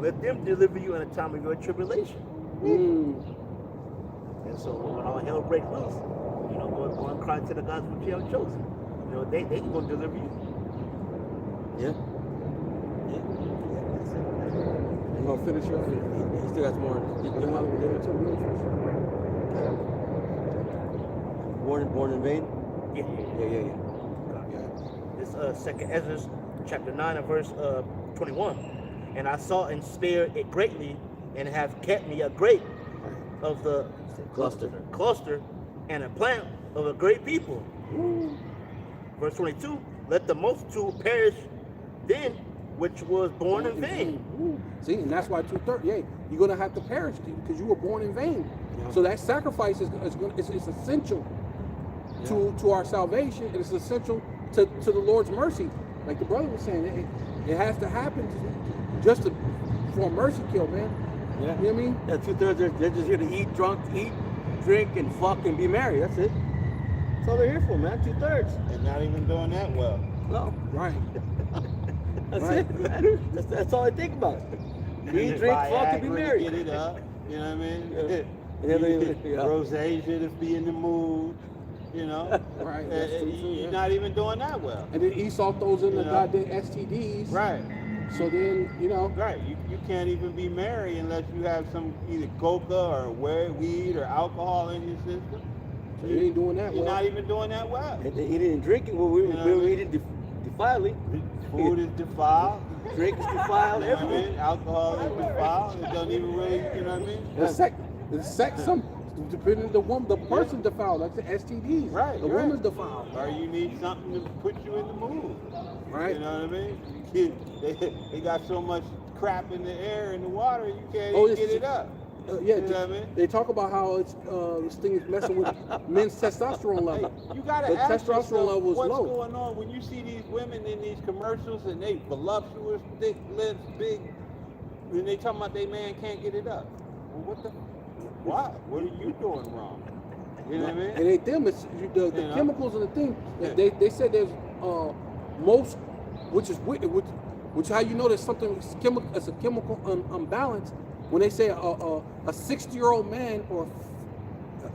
Let them deliver you in a time of your tribulation. And so when all hell breaks loose, you know, go and cry to the gods which you have chosen. You know, they can go deliver you. Yeah. I'm gonna finish your. He still got some more. Born in vain? Yeah. This second Ezra chapter 9 and verse 21. And I saw and spared it greatly, and have kept me a grape of the cluster and a plant of a great people. Verse 22, let the multitude perish then which was born in vain. See, and that's why 2/3. Yeah, you're gonna have to perish because you were born in vain. Yeah. So that sacrifice is essential to our salvation. And it's essential to the Lord's mercy. Like the brother was saying, it has to happen just for a mercy kill, man. Yeah. You know what I mean? Yeah, 2/3 they're just here to eat, drink, and fuck and be merry. That's it. That's all they're here for, man. 2/3. And not even doing that well. No. Right. That's Right. it, man. That's all I think about. Eat, drink, fuck, and be Viagra to merry. Get it up. You know what I mean? Yeah. Yeah, yeah. Rosacea to be in the mood. You know? Right. That's true, too, You're yeah. not even doing that well. And then Esau throws in the You know? goddamn STDs. Right. So then, you know, Right. You can't even be married unless you have some either coca or weed or alcohol in your system. so you ain't doing that You're well. not even doing that well. And eating and drinking, well, we You know what I were mean? eating defiantly. Food is defiled. Drink is defiled. You know what I Everything. mean? Alcohol is defiled. It don't even really, you know what I mean? The sex, Depending the woman, the person defiled, like the STDs. Right, The right. woman's defiled. Or you need something to put you in the mood. Right. You know what I mean? They got so much crap in the air and the water, you can't Oh, even it's- get it up. Yeah, You know what I mean? they talk about how it's this thing is messing with men's testosterone Hey, level. you gotta The ask testosterone yourself level is what's low. going on when you see these women in these commercials and they voluptuous, thick lips, big, and they talking about they man can't get it up. Well, what the? Why? What are you doing wrong? You know what I mean? It ain't them. It's the You know? chemicals and the thing. Yeah. They said there's most, which is which how you know there's something chemical. It's a chemical unbalance when they say a 60-year-old man or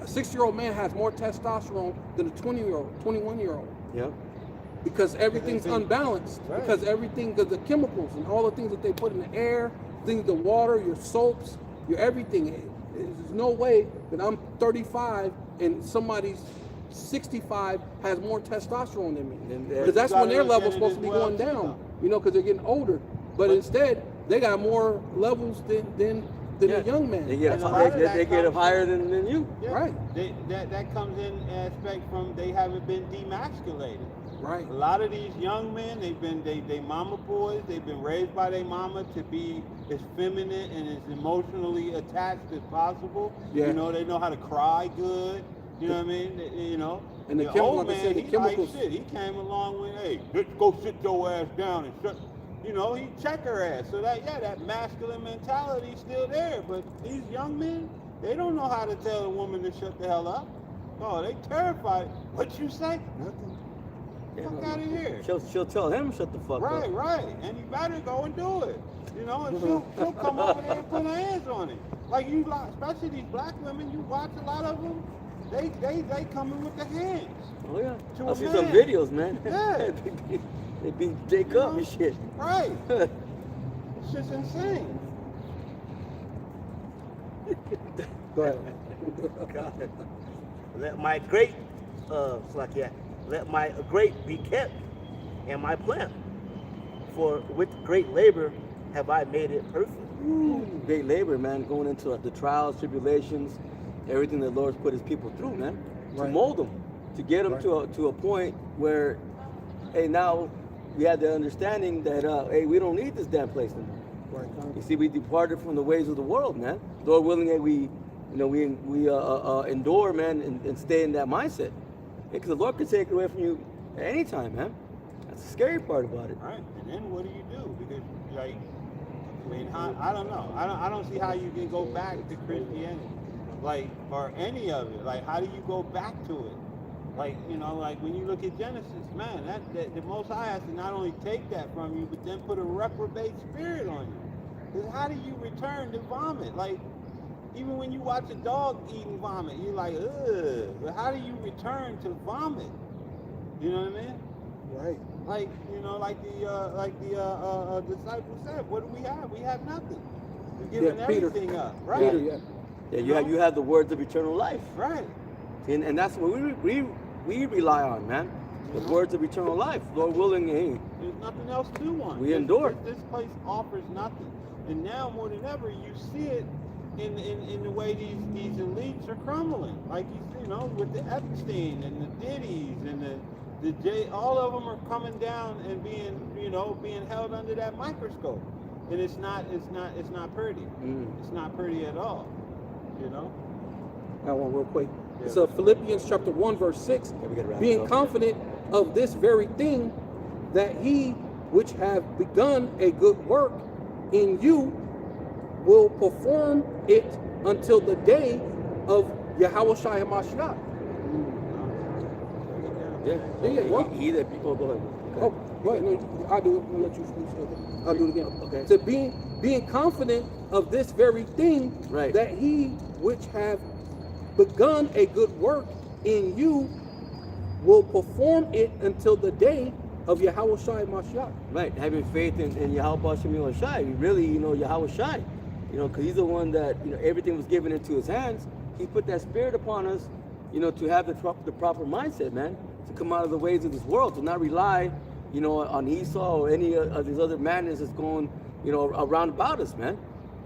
a 60-year-old man has more testosterone than a 20-year-old, 21-year-old. Yeah. Because everything's think- unbalanced. Right. Because everything, the chemicals and all the things that they put in the air, things, the water, your soaps, your everything. There's no way that I'm 35 and somebody's 65 has more testosterone than me. And Because that's when their You gotta level's look at it supposed to be as well, going too, down. though. You know, because they're getting older. But instead, they got more levels than Yeah. a young man. They get And a up, lot of that they get up comes- higher than you. Yeah. Right. That comes in aspect from they haven't been demasculated. Right. A lot of these young men, they mama boys, they've been raised by their mama to be as feminine and as emotionally attached as possible. Yeah. You know, they know how to cry good. You know what I mean? You know. And the The chemical- old like I man, said, the he chemicals- like shit. He came along with, hey, just go sit your ass down and shut. You know, he check her ass. So that masculine mentality is still there. But these young men, they don't know how to tell a woman to shut the hell up. Oh, they terrified. What you say? Nothing. Fuck out of here. She'll tell him shut the fuck Right, up. right. And you better go and do it. You know, and she'll come over there and put her hands on it. Like you, especially these black women, you watch a lot of them. They come in with the hands. Oh yeah. To I a see some man. videos, man. Yeah. they beat Jake up and shit. Right. It's just insane. Go ahead. God. Let my grape, let my grape be kept, and my plant. For with great labor have I made it perfect. Great labor, man, going into the trials, tribulations, everything the Lord's put his people through, man, to Right. mold them, to get them Right. to a point where, hey, now we have the understanding that, hey, we don't need this damn place anymore. Right. You see, we departed from the ways of the world, man. Lord willing, that we endure, man, and stay in that mindset. Because the Lord can take it away from you at any time, man. That's the scary part about it. Right. And then what do you do? Because like, I mean, I don't know. I don't see how you can go back to Christianity, like, or any of it. Like, how do you go back to it? Like, you know, like when you look at Genesis, man, that the Most High has to not only take that from you, but then put a reprobate spirit on you. Because how do you return to vomit? Like, even when you watch a dog eating vomit, you're like, ugh. But how do you return to vomit? You know what I mean? Right. Like, you know, like the disciples said, what do we have? We have nothing. We've given Peter. everything up, right? Peter, yeah. Yeah, you have the words of eternal life. Right. And that's what we rely on, man. The words of eternal life. Lord willing, hey, There's nothing else to do on. We endure. This place offers nothing. And now more than ever, you see it in the way these elites are crumbling. Like you know, with the Epstein and the Diddy's and the J, all of them are coming down and being held under that microscope. And it's not pretty. It's not pretty at all. You know? That one real quick. Yeah. So Philippians chapter 1, verse 6, we gotta wrap it being up. confident of this very thing, that he which have begun a good work in you will perform it until the day of Yahushua HaMashiach. Yeah. What? He that people go ahead. Oh, go ahead. No, I'll do it. I'll let you finish. I'll do it again. Okay. So being confident of this very thing, Right. that he which have begun a good work in you will perform it until the day of Yahushua Mashiach. Right, having faith in Yahweh Hashem Shai. Really, Yahweh Shai. Because he's the one that, everything was given into his hands. He put that spirit upon us, to have the proper mindset, man. To come out of the ways of this world, to not rely, on Esau or any of these other madness that's going, around about us, man.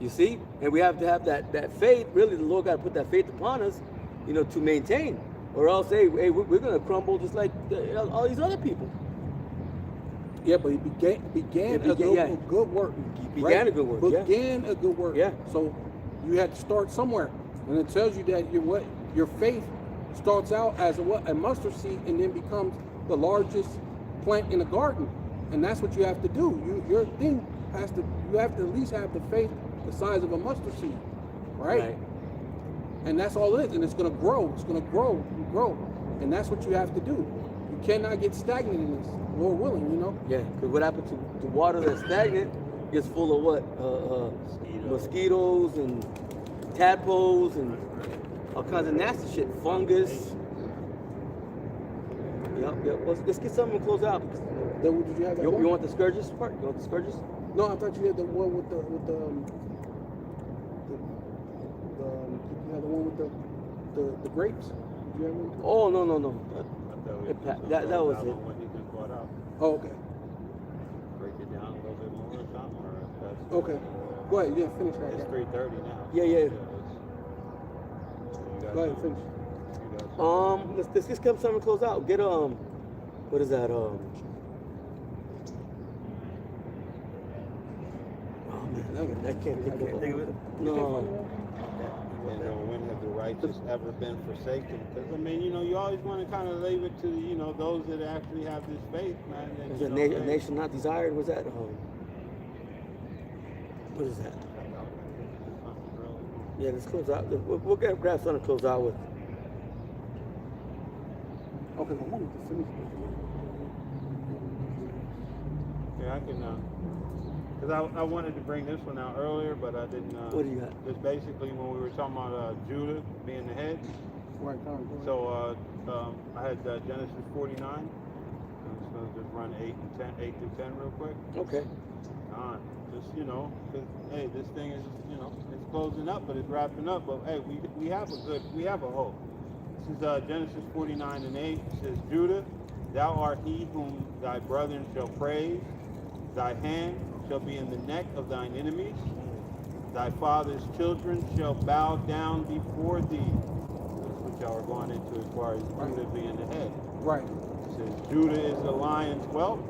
You see? And we have to have that faith. Really, the Lord got to put that faith upon us, you know, to maintain. Or else, hey, we're going to crumble just like all these other people. Yeah, but he began a good work. He began a good work. Began a good work. Yeah. So you had to start somewhere, and it tells you that your faith starts out as a mustard seed, and then becomes the largest plant in the garden, and that's what you have to do. You have to at least have the faith the size of a mustard seed, right? And that's all it is, and it's going to grow. It's going to grow and grow, and that's what you have to do. You cannot get stagnant in this, Lord willing, you know. Yeah, because what happens to water that's stagnant gets full of what? Mosquitoes and tadpoles and all kinds of nasty shit, fungus. Yep. Let's get something to close out. Did you have that You one? want the scourges part? You want the scourges? No, I thought you had the one with the you had the one with the grapes. Did you have one? Oh no. That was it. When he's been brought out. Oh, okay. Break it down a little bit more or something, or that's Okay. Go ahead. Yeah, finish that. It's 3:30 now. Yeah. Go ahead, finish. Let's just come something to close out. Get what is that? Oh man, I can't think of it. No. And when have the righteous ever been forsaken? Because I mean, you know, you always want to kind of leave it to those that actually have this faith, man. And, Is it a nation not desired? Was that? What is that? Yeah, let's close out. We'll grab something to close out with. Okay, I wanted to finish. Yeah, I can. Because I wanted to bring this one out earlier, but I didn't. What do you got? It's basically when we were talking about Judah being the head. Right, Tom, go ahead. So I had Genesis 49. I'm just going to just run 8 through 10 real quick. Okay. Just, because, hey, this thing is, it's closing up, but it's wrapping up. But, hey, we have a hope. This is Genesis 49 and 8. It says, Judah, thou art he whom thy brethren shall praise. Thy hand shall be in the neck of thine enemies. Thy father's children shall bow down before thee. That's what y'all are going into as far as Judah being the head. Right. It says, Judah is the lion's whelp.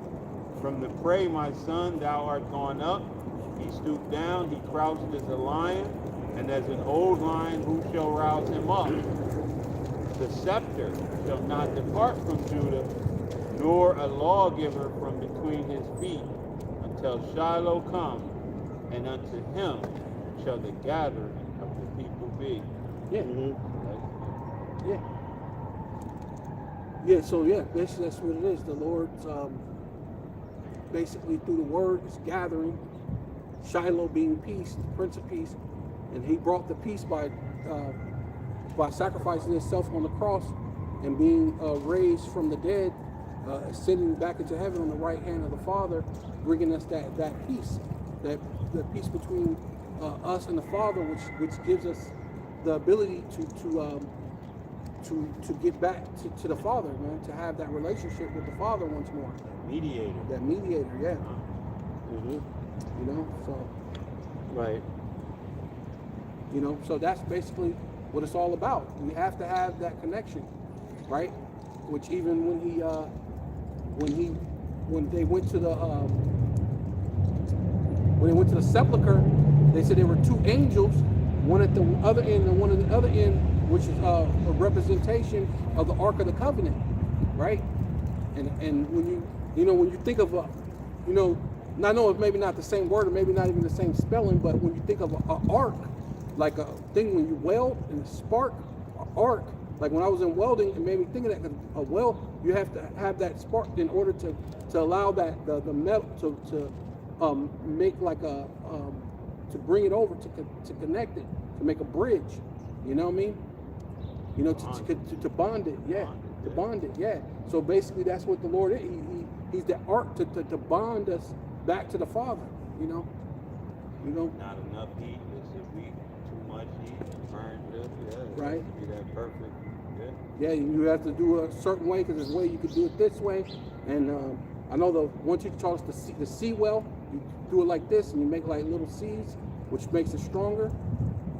From the prey, my son, thou art gone up. He stooped down, he crouched as a lion, and as an old lion, who shall rouse him up? The scepter shall not depart from Judah, nor a lawgiver from between his feet, until Shiloh come, and unto him shall the gathering of the people be. Yeah. Mm-hmm. Yeah. Yeah, so yeah, basically that's what it is. The Lord's basically through the word is gathering, Shiloh being peace, the Prince of Peace, and he brought the peace by sacrificing himself on the cross and being raised from the dead, ascending back into heaven on the right hand of the Father, bringing us that peace, that peace between us and the Father, which gives us the ability to get back to the Father, man, to have that relationship with the Father once more. Mediator. That mediator, yeah. Mm-hmm. So. Right. So that's basically what it's all about. We have to have that connection, right? Which even when they went to the sepulcher, they said there were two angels, one at the other end and one at the other end, which is a representation of the Ark of the Covenant, right? And when you think of I know it's maybe not the same word or maybe not even the same spelling, but when you think of an arc, like a thing when you weld and spark, arc, like when I was in welding, it made me think of that, because a weld, you have to have that spark in order to allow that the metal to make like a to bring it over to connect it, to make a bridge. You know what I mean? To bond it, yeah. To bond it, yeah. So basically, that's what the Lord is. He's the ark to bond us back to the Father. Not enough heat. This would be too much heat. Burned up. Yeah. Right. To be that perfect. Yeah, you have to do a certain way, because there's a way you could do it this way. And I know once you taught us the sea well, you do it like this, and you make like little C's, which makes it stronger.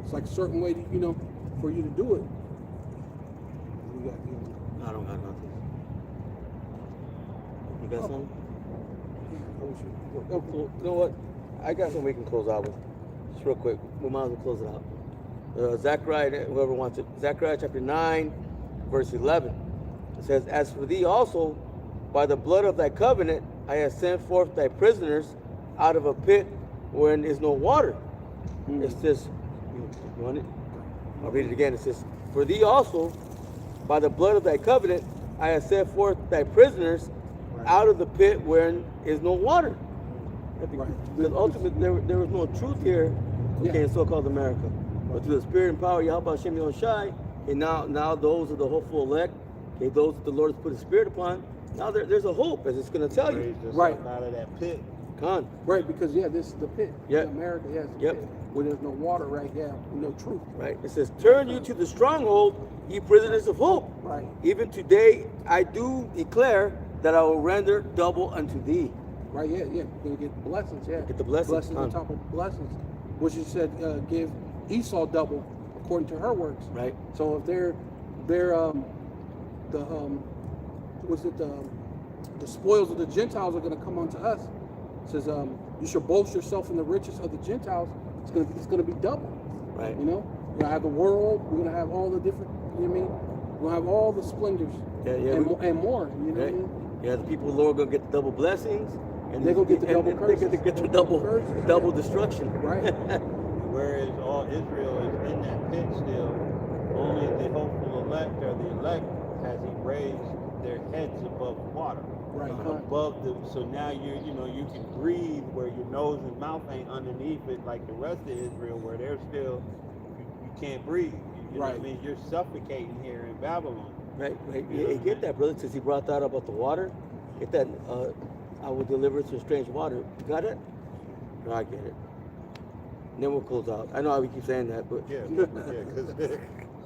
It's like a certain way to, for you to do it. We got, I don't got nothing. You got something? oh, You know what? I got something we can close out with. Just real quick. We might as well close it out. Zechariah, whoever wants it. Zechariah chapter 9, verse 11. It says, "As for thee also, by the blood of thy covenant, I have sent forth thy prisoners out of a pit wherein is no water." It says, you want it? I'll read it again. It says, "For thee also, by the blood of thy covenant, I have sent forth thy prisoners out of the pit wherein is no water." Right. Because ultimately there was no truth here, in so-called America. But through the spirit and power of Yahweh Hashem Yoshai, and now those are the hopeful elect, okay, those that the Lord has put his spirit upon, now there's a hope, as it's going to tell you. Raised us Right. up out of that pit. Con. Right, because this is the pit. Yeah. In America, it's the Yep. pit. Where there's no water, right? Yeah, no truth. Right. It says, "Turn you to the stronghold, ye prisoners of hope. Right. Even today I do declare that I will render double unto thee." Right, yeah. You're gonna get blessings, yeah. Get the blessings, on top of blessings. Which you said give Esau double according to her works. Right. So if they're the spoils of the Gentiles are gonna come unto us. It says you should boast yourself in the riches of the Gentiles. It's gonna be double. Right. We're gonna have the world, we're gonna have all the different, you know what I mean? We're gonna have all the splendors Yeah, and more, you know what I Right. mean? Yeah, the people of the Lord are going to get the double blessings. And They're gonna get the double They're going to curses. get the double Curses. double destruction. Right. Whereas all Israel is in that pit still, only the hopeful elect or the elect has he raised their heads above water. Right. Above the, so now you can breathe where your nose and mouth ain't underneath it like the rest of Israel, where they're still you can't breathe. You know what I Right. mean? You're suffocating here in Babylon. Right. Yeah, get that, brother, since he brought that about the water. Get that, I will deliver to strange water. You got it? No, I get it. And then we'll close out. I know we keep saying that, but Yeah, because still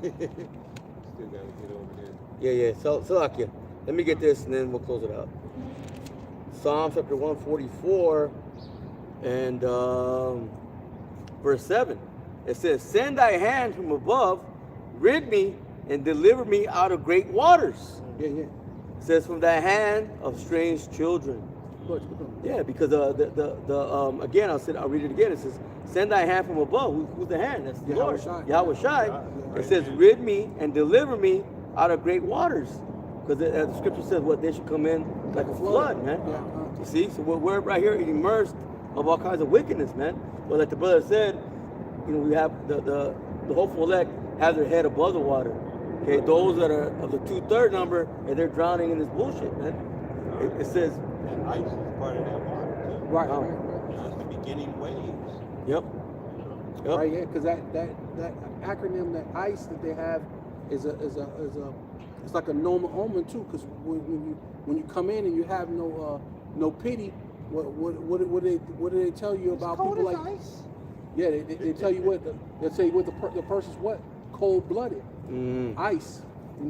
gotta get over there. yeah. Salakia. Let me get this and then we'll close it out. Psalm chapter 144 and verse 7. It says, "Send thy hand from above, rid me and deliver me out of great waters." Yeah. It says, "From the hand of strange children." Good. Yeah, because again, I'll read it again. It says, "Send thy hand from above." Who's the hand? That's the Yahweh Lord. Shai. Yahweh Shai. Yeah. It says, "Rid me and deliver me out of great waters," because the scripture says, "What they should come in like a flood, man." Yeah. You see, so we're right here immersed of all kinds of wickedness, man. But like the brother said, we have the hopeful elect have their head above the water. Okay, those that are of the 2/3 number, and they're drowning in this bullshit, man. It says, And ice is part of that water too. Right. Oh. You know, it's the beginning waves. "Yep, yep." Right, yeah, because that acronym, that ICE that they have, is it's like a normal omen too. Because when you come in and you have no pity, what do they tell you about people like? ice. Yeah, they tell you what they say what the person's what cold blooded, Mm. ice. It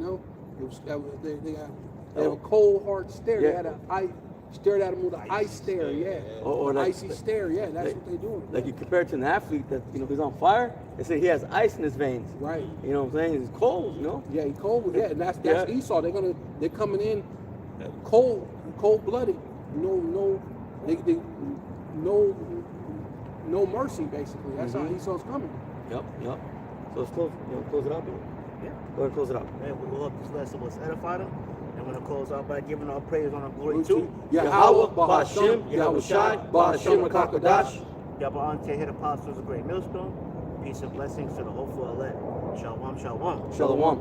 was, they have a cold hard stare. Yeah. They had stared at him with an ice stare. Yeah, Or an like- icy stare. Yeah, that's like- what they're doing. Like you compare it to an athlete that he's on fire. They say he has ice in his veins. Right. You know what I'm saying? He's cold. Yeah, he cold. Yeah, and that's Yeah. Esau. They're coming in cold blooded. No mercy basically. That's how Esau's coming. Yep. So let's close it out. Yeah. Go ahead and close it out. And we hope this lesson was edifying them. And we're going to close out by giving our praise on our glory To to Yahweh, Bahashim, Yahweh Shai, Bahashim, Hakadash. Yahweh Ante, head apostles, a great millstone. Peace and blessings to the hopeful elect. Shalom, shalom. Shalom.